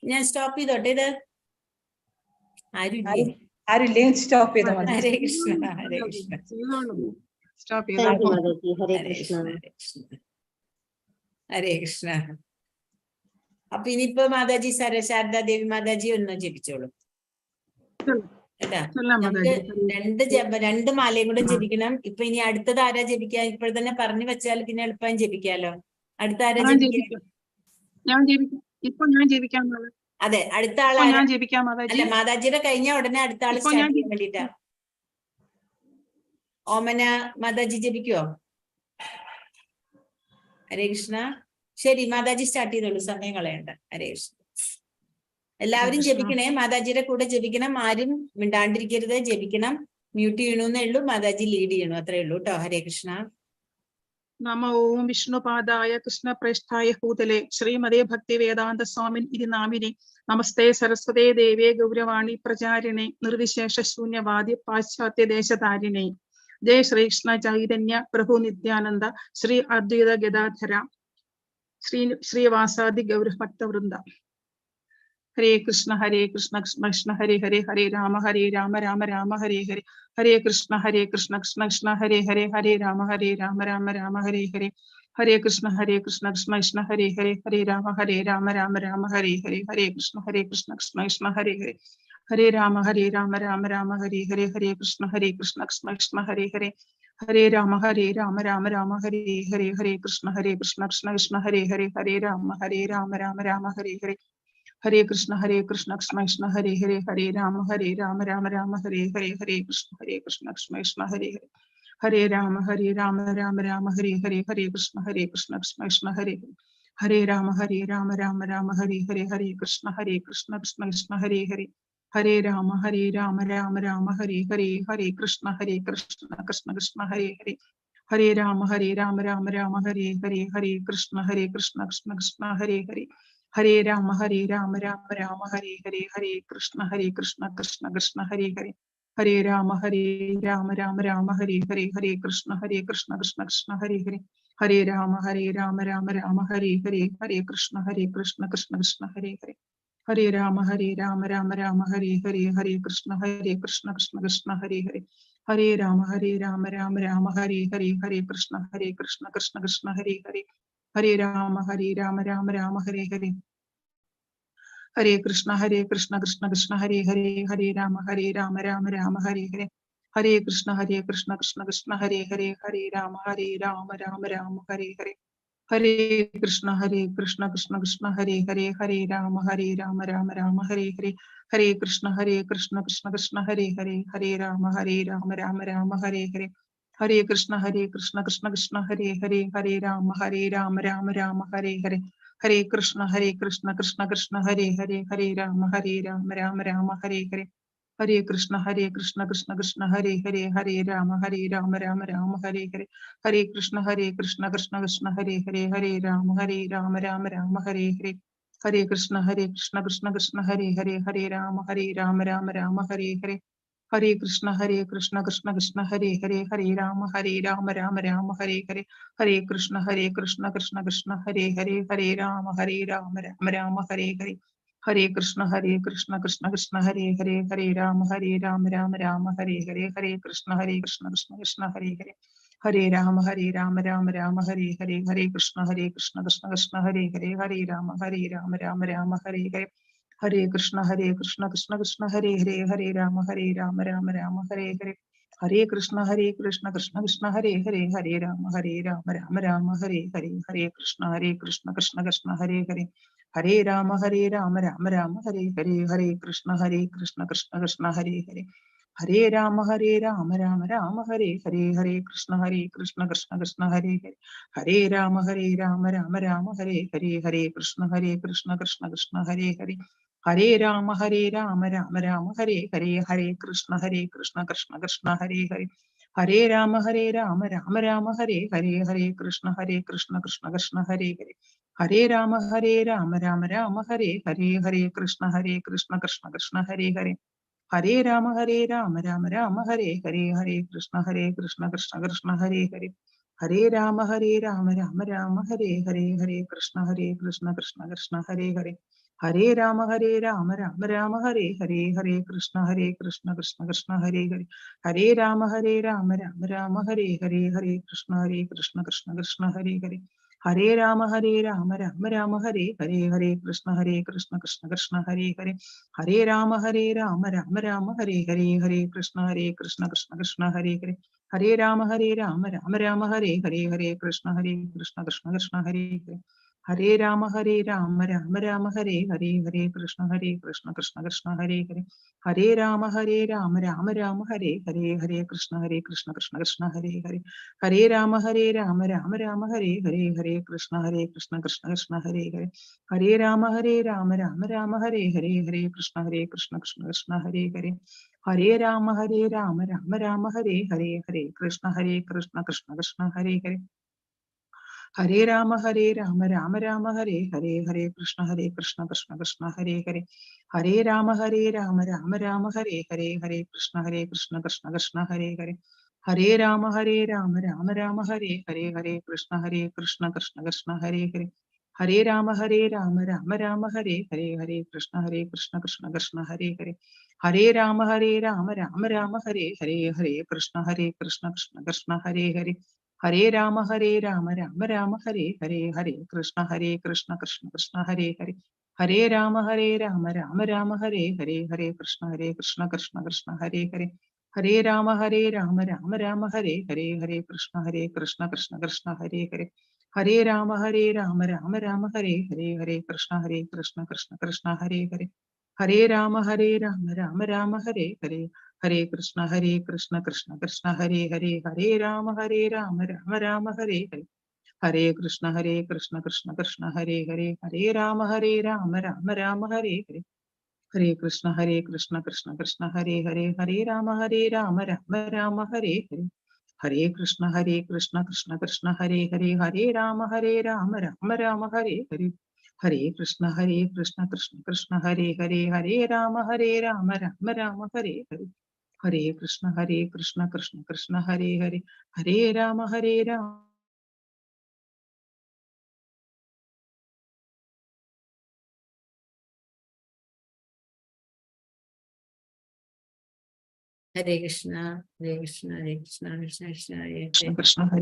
ഞാൻ സ്റ്റോപ്പ് ചെയ്തോട്ടെ ഇത്? ആരുമില്ലേ? സ്റ്റോപ്പ് ചെയ്തോ Mataji. Hare Krishna, Hare Krishna. Stop thank you Mataji. Hare Hare Krishna. Krishna, Hare Krishna, Hare Krishna. അപ്പൊ ഇനിയിപ്പോ മാതാജി ശാരദാ ദേവി മാതാജി ഒന്ന് ജപിച്ചോളൂ കേട്ടാ. നമുക്ക് രണ്ട് മാലയും കൂടെ ജപിക്കണം. ഇപ്പൊ ഇനി അടുത്തത് ആരാ ജപിക്കുക? ഇപ്പോൾ തന്നെ പറഞ്ഞു വെച്ചാൽ പിന്നെ എളുപ്പം ജപിക്കാലോ. അടുത്ത ആരാ ജപിക്കുക? അതെ, അടുത്ത ആളാ? അല്ല, മാതാജിയുടെ കഴിഞ്ഞ ഉടനെ അടുത്ത ആള് സ്റ്റാർട്ട് ചെയ്യാൻ വേണ്ടിട്ടാ. ഓമന മാതാജി ജപിക്കുവോ? ഹരേ കൃഷ്ണ. ശരി, മാതാജി സ്റ്റാർട്ട് ചെയ്തോളൂ, സമയം കളയണ്ട. ഹരേ കൃഷ്ണ. എല്ലാവരും ജപിക്കണേ, മാതാജിയുടെ കൂടെ ജപിക്കണം. ആരും മിണ്ടാണ്ടിരിക്കരുത്, ജപിക്കണം. മ്യൂട്ട് ചെയ്യണമെന്നേ ഉള്ളൂ, മാതാജി ലീഡ് ചെയ്യണു, അത്രേ ഉള്ളൂ കേട്ടോ. ഹരേ കൃഷ്ണ. നമോ ഓം വിഷ്ണുപാദായ കൃഷ്ണപ്രേഷ്ഠായ ഭൂതലേ ശ്രീമതേ ഭക്തി വേദാന്ത സ്വാമിൻ ഇതി നാമിനെ നമസ്തേ സരസ്വതേ ദേവേ ഗൗരവാണി പ്രചാരിണേ നിർവിശേഷ ശൂന്യവാദി പാശ്ചാത്യ ദേശധാരിണേ. ജയ ശ്രീകൃഷ്ണ ചൈതന്യ പ്രഭു നിത്യാനന്ദ ശ്രീ അദ്വൈത ഗദാധര ശ്രീവാസാദി ഗൗരഭക്തവൃന്ദ. ഹരേ കൃഷ്ണ കൃഷ്ണ കൃഷ്ണ ഹരേ ഹരേ, ഹരേ രാമ രാമ രാമ ഹരേ ഹരേ, ഹരേ കൃഷ്ണ കൃഷ്ണ കൃഷ്ണ ഹരേ ഹരേ, ഹരേ രാമ രാമ രാമ ഹരേ ഹരേ, ഹരേ കൃഷ്ണ കൃഷ്ണ കൃഷ്ണ ഹരേ ഹരേ, ഹരേ രാമ രാമ രാമ ഹരേ ഹരേ, ഹരേ കൃഷ്ണ കൃഷ്ണ കൃഷ്ണ ഹരേ ഹരേ, ഹരേ രാമ രാമ രാമ ഹരേ ഹരേ, ഹരേ കൃഷ്ണ കൃഷ്ണ കൃഷ്ണ ഹരേ ഹരേ, ഹരേ രാമ രാമ രാമ ഹരേ ഹരേ, ഹരേ കൃഷ്ണ കൃഷ്ണ കൃഷ്ണ ഹരേ ഹരേ, ഹരേ രാമ രാമ ഹരേ ഹരേ, ഹരേ കൃഷ്ണ കൃഷ്ണ ഹരേ ഹരേ, ഹരേ രാമ രാമ ഹരേ ഹരേ, ഹരേ കൃഷ്ണ കൃഷ്ണ ഹരേ ഹരേ, ഹരേ രാമ രാമ ഹരേ ഹരേ, ഹരേ കൃഷ്ണ കൃഷ്ണ ഹരേ ഹരേ, ഹരേ രാമ രാമ ഹരേ ഹരേ, ഹരേ കൃഷ്ണ കൃഷ്ണ ഹരേ ഹരേ, ഹരേ രാമ രാമ ഹരേ ഹരേ, ഹരേ കൃഷ്ണ കൃഷ്ണ ഹരേ ഹരേ, ഹരേ രാമ രാമ ഹരേ ഹരേ, ഹരേ കൃഷ്ണ കൃഷ്ണ ഹരേ ഹരേ, ഹരേ രാമ രാമ ഹരേ ഹരേ, ഹരേ കൃഷ്ണ കൃഷ്ണ ഹരേ ഹരേ, ഹരേ രാമ രാമ ഹരേ ഹരേ, ഹരേ കൃഷ്ണ കൃഷ്ണ ഹരേ ഹരേ, ഹരേ രാമ രാമ ഹരേ ഹരേ, ഹരേ കൃഷ്ണ കൃഷ്ണ ഹരേ ഹരേ, ഹരേ രാമ രാമ ഹരേ ഹരേ, ഹരേ കൃഷ്ണ കൃഷ്ണ ഹരേ ഹരേ, ഹരേ രാമ രാമ ഹരേ ഹരേ, ഹരേ കൃഷ്ണ കൃഷ്ണ ഹരേ ഹരേ, ഹരേ രാമ രാമ ഹരേ ഹരേ, ഹരേ കൃഷ്ണ കൃഷ്ണ ഹരേ ഹരേ, ഹരേ രാമ രാമ ഹരേ ഹരേ, ഹരേ കൃഷ്ണ കൃഷ്ണ ഹരേ ഹരേ, ഹരേ രാമ രാമ ഹരേ ഹരേ, ഹരേ കൃഷ്ണ കൃഷ്ണ ഹരേ ഹരേ, ഹരേ രാമ രാമ ഹരേ ഹരേ, ഹരേ കൃഷ്ണ കൃഷ്ണ ഹരേ ഹരേ, ഹരേ രാമ രാമ ഹരേ ഹരേ, ഹരേ കൃഷ്ണ കൃഷ്ണ ഹരേ ഹരേ, ഹരേ രാമ രാമ ഹരേ ഹരേ, ഹരേ കൃഷ്ണ കൃഷ്ണ ഹരേ ഹരേ, ഹരേ രാമ രാമ ഹരേ ഹരേ, ഹരേ കൃഷ്ണ കൃഷ്ണ ഹരേ ഹരേ, ഹരേ രാമ രാമ ഹരേ ഹരേ, ഹരേ കൃഷ്ണ കൃഷ്ണ ഹരേ ഹരേ, ഹരേ രാമ രാമ ഹരേ ഹരേ, ഹരേ കൃഷ്ണ കൃഷ്ണ ഹരേ ഹരേ, ഹരേ രാമ രാമ ഹരേ ഹരേ, ഹരേ കൃഷ്ണ കൃഷ്ണ ഹരേ ഹരേ, ഹരേ രാമ രാമ ഹരേ ഹരേ, ഹരേ കൃഷ്ണ കൃഷ്ണ ഹരേ ഹരേ, ഹരേ രാമ രാമ ഹരേ ഹരേ, ഹരേ കൃഷ്ണ കൃഷ്ണ ഹരേ ഹരേ, ഹരേ രാമ രാമ ഹരേ ഹരേ, ഹരേ കൃഷ്ണ കൃഷ്ണ ഹരേ ഹരേ, ഹരേ രാമ രാമ ഹരേ ഹരേ, ഹരേ കൃഷ്ണ കൃഷ്ണ ഹരേ ഹരേ, ഹരേ രാമ രാമ ഹരേ ഹരേ, ഹരേ കൃഷ്ണ കൃഷ്ണ ഹരേ ഹരേ, ഹരേ രാമ രാമ ഹരേ ഹരേ, ഹരേ കൃഷ്ണ കൃഷ്ണ ഹരേ ഹരേ, ഹരേ രാമ രാമ ഹരേ ഹരേ, ഹരേ കൃഷ്ണ കൃഷ്ണ ഹരേ ഹരേ, ഹരേ രാമ രാമ ഹരേ ഹരേ, ഹരേ കൃഷ്ണ കൃഷ്ണ ഹരേ ഹരേ, ഹരേ രാമ രാമ ഹരേ ഹരേ, ഹരേ കൃഷ്ണ കൃഷ്ണ ഹരേ ഹരേ, ഹരേ രാമ രാമ ഹരേ ഹരേ, ഹരേ കൃഷ്ണ കൃഷ്ണ ഹരേ ഹരേ, ഹരേ രാമ രാമ ഹരേ ഹരേ, ഹരേ കൃഷ്ണ കൃഷ്ണ ഹരേ ഹരേ, ഹരേ രാമ രാമ ഹരേ ഹരേ, ഹരേ കൃഷ്ണ കൃഷ്ണ ഹരേ ഹരേ, ഹരേ രാമ രാമ രാമ ഹരേ ഹരേ ഹരേ കൃഷ്ണ കൃഷ്ണ കൃഷ്ണ ഹരേ ഹരേ ഹരേ രാമ രാമ രാമ ഹരേ ഹരേ ഹരേ കൃഷ്ണ കൃഷ്ണ കൃഷ്ണ ഹരേ ഹരേ ഹരേ രാമ രാമ രാമ ഹരേ ഹരേ ഹരേ കൃഷ്ണ കൃഷ്ണ കൃഷ്ണ ഹരേ ഹരേ ഹരേ രാമ രാമ രാമ ഹരേ ഹരേ ഹരേ കൃഷ്ണ കൃഷ്ണ ഹരേ ഹരേ ഹരേ രാമ രാമ ഹരേ ഹരേ ഹരേ കൃഷ്ണ കൃഷ്ണ ഹരേ ഹരേ ഹരേ രാമ രാമ ഹരേ ഹരേ ഹരേ കൃഷ്ണ കൃഷ്ണ ഹരേ ഹരേ ഹരേ രാമ രാമ ഹരേ ഹരേ ഹരേ കൃഷ്ണ കൃഷ്ണ ഹരേ ഹരേ ഹരേ രാമ രാമ ഹരേ ഹരേ ഹരേ കൃഷ്ണ കൃഷ്ണ ഹരേ ഹരേ ഹരേ രാമ രാമ ഹരേ ഹരേ ഹരേ കൃഷ്ണ കൃഷ്ണ ഹരേ ഹരേ ഹരേ രാമ രാമ ഹരേ ഹരേ ഹരേ കൃഷ്ണ കൃഷ്ണ ഹരേ ഹരേ ഹരേ രാമ രാമ ഹരേ ഹരേ ഹരേ കൃഷ്ണ കൃഷ്ണ ഹരേ ഹരേ ഹരേ രാമ രാമ ഹരേ ഹരേ ഹരേ കൃഷ്ണ കൃഷ്ണ ഹരേ ഹരേ ഹരേ രാമ രാമ ഹരേ ഹരേ ഹരേ കൃഷ്ണ കൃഷ്ണ ഹരേ ഹരേ ഹരേ രാമ രാമ ഹരേ ഹരേ ഹരേ കൃഷ്ണ കൃഷ്ണ ഹരേ ഹരേ ഹരേ രാമ രാമ ഹരേ ഹരേ ഹരേ കൃഷ്ണ കൃഷ്ണ ഹരേ ഹരേ ഹരേ രാമ രാമ ഹരേ ഹരേ ഹരേ കൃഷ്ണ കൃഷ്ണ ഹരേ ഹരേ ഹരേ രാമ രാമ ഹരേ ഹരേ ഹരേ കൃഷ്ണ കൃഷ്ണ ഹരേ ഹരേ ഹരേ രാമ രാമ ഹരേ ഹരേ ഹരേ കൃഷ്ണ കൃഷ്ണ ഹരേ ഹരേ ഹരേ രാമ രാമ ഹരേ ഹരേ ഹരേ കൃഷ്ണ കൃഷ്ണ ഹരേ ഹരേ ഹരേ രാമ രാമ ഹരേ ഹരേ ഹരേ കൃഷ്ണ കൃഷ്ണ ഹരേ ഹരേ ഹരേ രാമ രാമ ഹരേ ഹരേ ഹരേ കൃഷ്ണ കൃഷ്ണ ഹരേ ഹരേ ഹരേ രാമ രാമ ഹരേ ഹരേ ഹരേ കൃഷ്ണ കൃഷ്ണ ഹരേ ഹരേ ഹരേ രാമ രാമ ഹരേ ഹരേ ഹരേ കൃഷ്ണ കൃഷ്ണ ഹരേ ഹരേ ഹരേ രാമ രാമ ഹരേ ഹരേ ഹരേ കൃഷ്ണ കൃഷ്ണ ഹരേ ഹരേ ഹരേ രാമ രാമ ഹരേ ഹരേ ഹരേ കൃഷ്ണ കൃഷ്ണ ഹരേ ഹരേ ഹരേ രാമ രാമ ഹരേ ഹരേ ഹരേ കൃഷ്ണ കൃഷ്ണ ഹരേ ഹരേ ഹരേ രാമ രാമ ഹരേ ഹരേ ഹരേ കൃഷ്ണ കൃഷ്ണ ഹരേ ഹരേ ഹരേ രാമ രാമ ഹരേ ഹരേ ഹരേ കൃഷ്ണ കൃഷ്ണ ഹരേ ഹരേ ഹരേ രാമ രാമ ഹരേ കൃഷ്ണ ഹരേ കൃഷ്ണ ഹരേ കൃഷ്ണ കൃഷ്ണ കൃഷ്ണ ഹരേ ഹരേ കൃഷ്ണ ഹരേ ഹരേ ഹരേ രാമ ഹരേ രാമ രാമ ഹരേ ഹരേ ഹരേ കൃഷ്ണ കൃഷ്ണ ഹരേ ഹരേ ഹരേ രാമ രാമ ഹരേ ഹരേ ഹരേ കൃഷ്ണ കൃഷ്ണ ഹരേ ഹരേ ഹരേ രാമ രാമ ഹരേ ഹരേ ഹരേ കൃഷ്ണ കൃഷ്ണ ഹരേ ഹരേ ഹരേ രാമ രാമ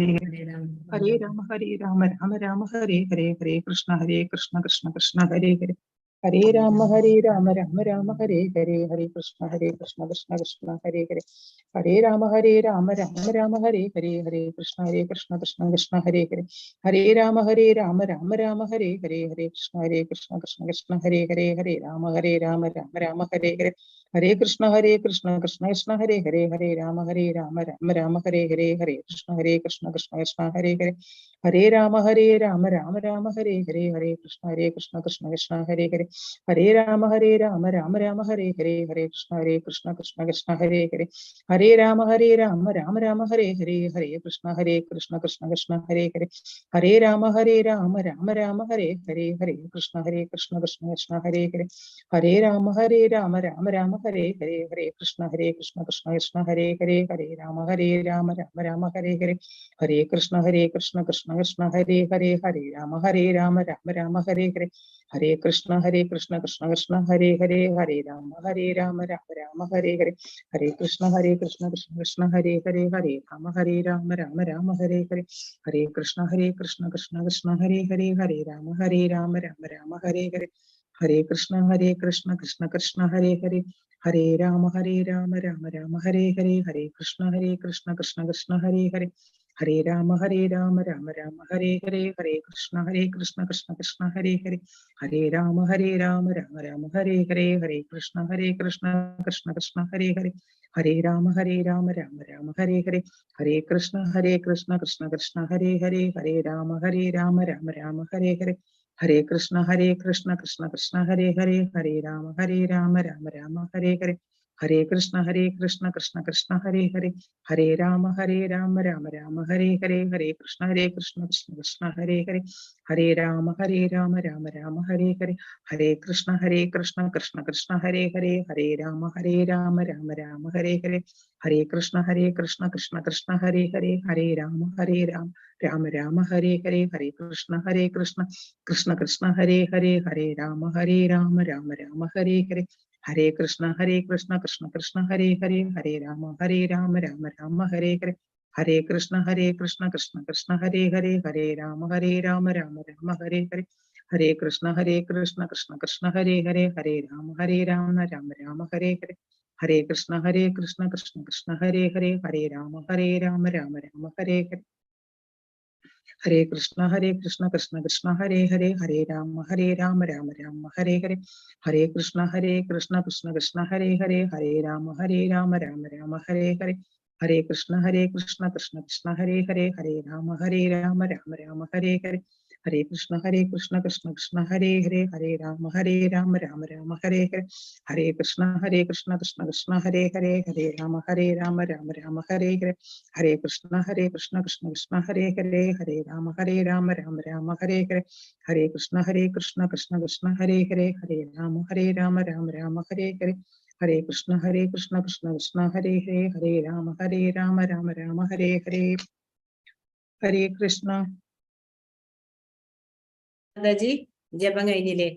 ഹരേ ഹരേ ഹരേ കൃഷ്ണ ഹരേ ഹരേ രാമ രാമ ഹരേ ഹരേ ഹരേ കൃഷ്ണ കൃഷ്ണ ഹരേ ഹരേ ഹരേ രാമ രാമ ഹരേ ഹരേ ഹരേ കൃഷ്ണ കൃഷ്ണ ഹരേ ഹരേ ഹരേ രാമ രാമ ഹരേ ഹരേ ഹരേ കൃഷ്ണ കൃഷ്ണ ഹരേ ഹരേ ഹരേ രാമ രാമ ഹരേ ഹരേ ഹരേ കൃഷ്ണ ഹരേ ഹരേ ഹരേ രാമ രാമ ഹരേ ഹരേ ഹരേ കൃഷ്ണ ഹരേ ഹരേ ഹരേ രാമ രാമ ഹരേ ഹരേ ഹരേ കൃഷ്ണ ഹരേ ഹരേ ഹരേ രാമ രാമ ഹരേ ഹരേ ഹരേ കൃഷ്ണ കൃഷ്ണ ഹരേ ഹരേ ഹരേ രാമ രാമ ഹരേ ഹരേ ഹരേ കൃഷ്ണ കൃഷ്ണ ഹരേ ഹരേ ഹരേ രാമ രാമ ഹരേ ഹരേ ഹരേ കൃഷ്ണ കൃഷ്ണ ഹരേ ഹരേ ഹരേ രാമ രാമ ഹരേ ഹരേ ഹരേ കൃഷ്ണ കൃഷ്ണ ഹരേ ഹരേ ഹരേ രാമ ഹരേ ഹരേ ഹരേ കൃഷ്ണ കൃഷ്ണ ഹരേ ഹരേ ഹരേ രാമ രാമ ഹരേ ഹരേ ഹരേ കൃഷ്ണ കൃഷ്ണ ഹരേ ഹരേ ഹരേ രാമ രാമ ഹരേ ഹരേ ഹരേ കൃഷ്ണ കൃഷ്ണ ഹരേ ഹരേ ഹരേ രാമ രാമ ഹരേ ഹരേ ഹരേ കൃഷ്ണ കൃഷ്ണ ഹരേ ഹരേ ഹരേ രാമ രാമ ഹരേ ഹരേ ഹരേ കൃഷ്ണ കൃഷ്ണ ഹരേ ഹരേ ഹരേ രാമ രാമ ഹരേ ഹരേ ഹരേ കൃഷ്ണ കൃഷ്ണ ഹരേ ഹരേ ഹരേ രാമ രാമ ഹരേ ഹരേ ഹരേ കൃഷ്ണ കൃഷ്ണ ഹരേ ഹരേ ഹരേ രാമ രാമ ഹരേ ഹരേ ഹരേ കൃഷ്ണ കൃഷ്ണ കൃഷ്ണ ഹരേ ഹരേ, ഹരേ രാമ രാമ രാമ ഹരേ ഹരേ, ഹരേ കൃഷ്ണ കൃഷ്ണ കൃഷ്ണ ഹരേ ഹരേ, ഹരേ രാമ രാമ രാമ ഹരേ ഹരേ, ഹരേ കൃഷ്ണ കൃഷ്ണ കൃഷ്ണ ഹരേ ഹരേ, ഹരേ രാമ രാമ രാമ ഹരേ ഹരേ, ഹരേ കൃഷ്ണ കൃഷ്ണ കൃഷ്ണ ഹരേ ഹരേ, ഹരേ രാമ രാമ ഹരേ ഹരേ, ഹരേ കൃഷ്ണ കൃഷ്ണ കൃഷ്ണ ഹരേ ഹരേ, ഹരേ രാമ രാമ ഹരേ ഹരേ, ഹരേ കൃഷ്ണ കൃഷ്ണ കൃഷ്ണ ഹരേ ഹരേ, ഹരേ രാമ രാമ ഹരേ ഹരേ, ഹരേ കൃഷ്ണ കൃഷ്ണ കൃഷ്ണ ഹരേ ഹരേ, ഹരേ രാമ രാമ ഹരേ ഹരേ, ഹരേ കൃഷ്ണ കൃഷ്ണ കൃഷ്ണ ഹരേ ഹരേ, ഹരേ രാമ രാമ ഹരേ ഹരേ, ഹരേ കൃഷ്ണ കൃഷ്ണ ഹരേ ഹരേ, ഹരേ രാമ രാമ ഹരേ ഹരേ, ഹരേ കൃഷ്ണ കൃഷ്ണ ഹരേ ഹരേ, ഹരേ രാമ രാമ ഹരേ ഹരേ, ഹരേ കൃഷ്ണ കൃഷ്ണ ഹരേ ഹരേ, ഹരേ രാമ രാമ ഹരേ ഹരേ, ഹരേ കൃഷ്ണ കൃഷ്ണ ഹരേ ഹരേ, ഹരേ രാമ രാമ ഹരേ ഹരേ, ഹരേ കൃഷ്ണ കൃഷ്ണ ഹരേ ഹരേ, ഹരേ രാമ രാമ ഹരേ ഹരേ, ഹരേ കൃഷ്ണ കൃഷ്ണ ഹരേ ഹരേ, ഹരേ രാമ രാമ ഹരേ ഹരേ, ഹരേ കൃഷ്ണ കൃഷ്ണ ഹരേ ഹരേ, ഹരേ രാമ രാമ ഹരേ ഹരേ, ഹരേ കൃഷ്ണ കൃഷ്ണ ഹരേ ഹരേ, ഹരേ രാമ രാമ ഹരേ ഹരേ, ഹരേ കൃഷ്ണ കൃഷ്ണ ഹരേ ഹരേ, ഹരേ രാമ രാമ ഹരേ ഹരേ. ഹരേ കൃഷ്ണ. മാതാജി ജപം കഴിഞ്ഞില്ലേ?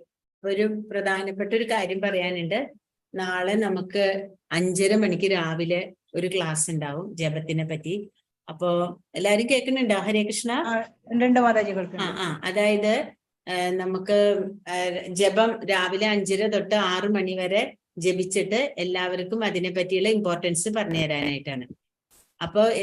ഒരു പ്രധാനപ്പെട്ട ഒരു കാര്യം പറയാനുണ്ട്. നാളെ നമുക്ക് 5:30 മണിക്ക് രാവിലെ ഒരു ക്ലാസ് ഉണ്ടാവും ജപത്തിനെ പറ്റി. അപ്പോ എല്ലാരും കേൾക്കുന്നുണ്ടോ? ഹരേ കൃഷ്ണ. ഉണ്ട് മാതാജി, കേൾക്കുന്നുണ്ട്. അതായത് നമുക്ക് ജപം രാവിലെ 5:30 തൊട്ട് 6 മണി വരെ ജപിച്ചിട്ട് എല്ലാവർക്കും അതിനെ പറ്റിയുള്ള ഇമ്പോർട്ടൻസ് പറഞ്ഞു തരാനായിട്ടാണ്. അപ്പോ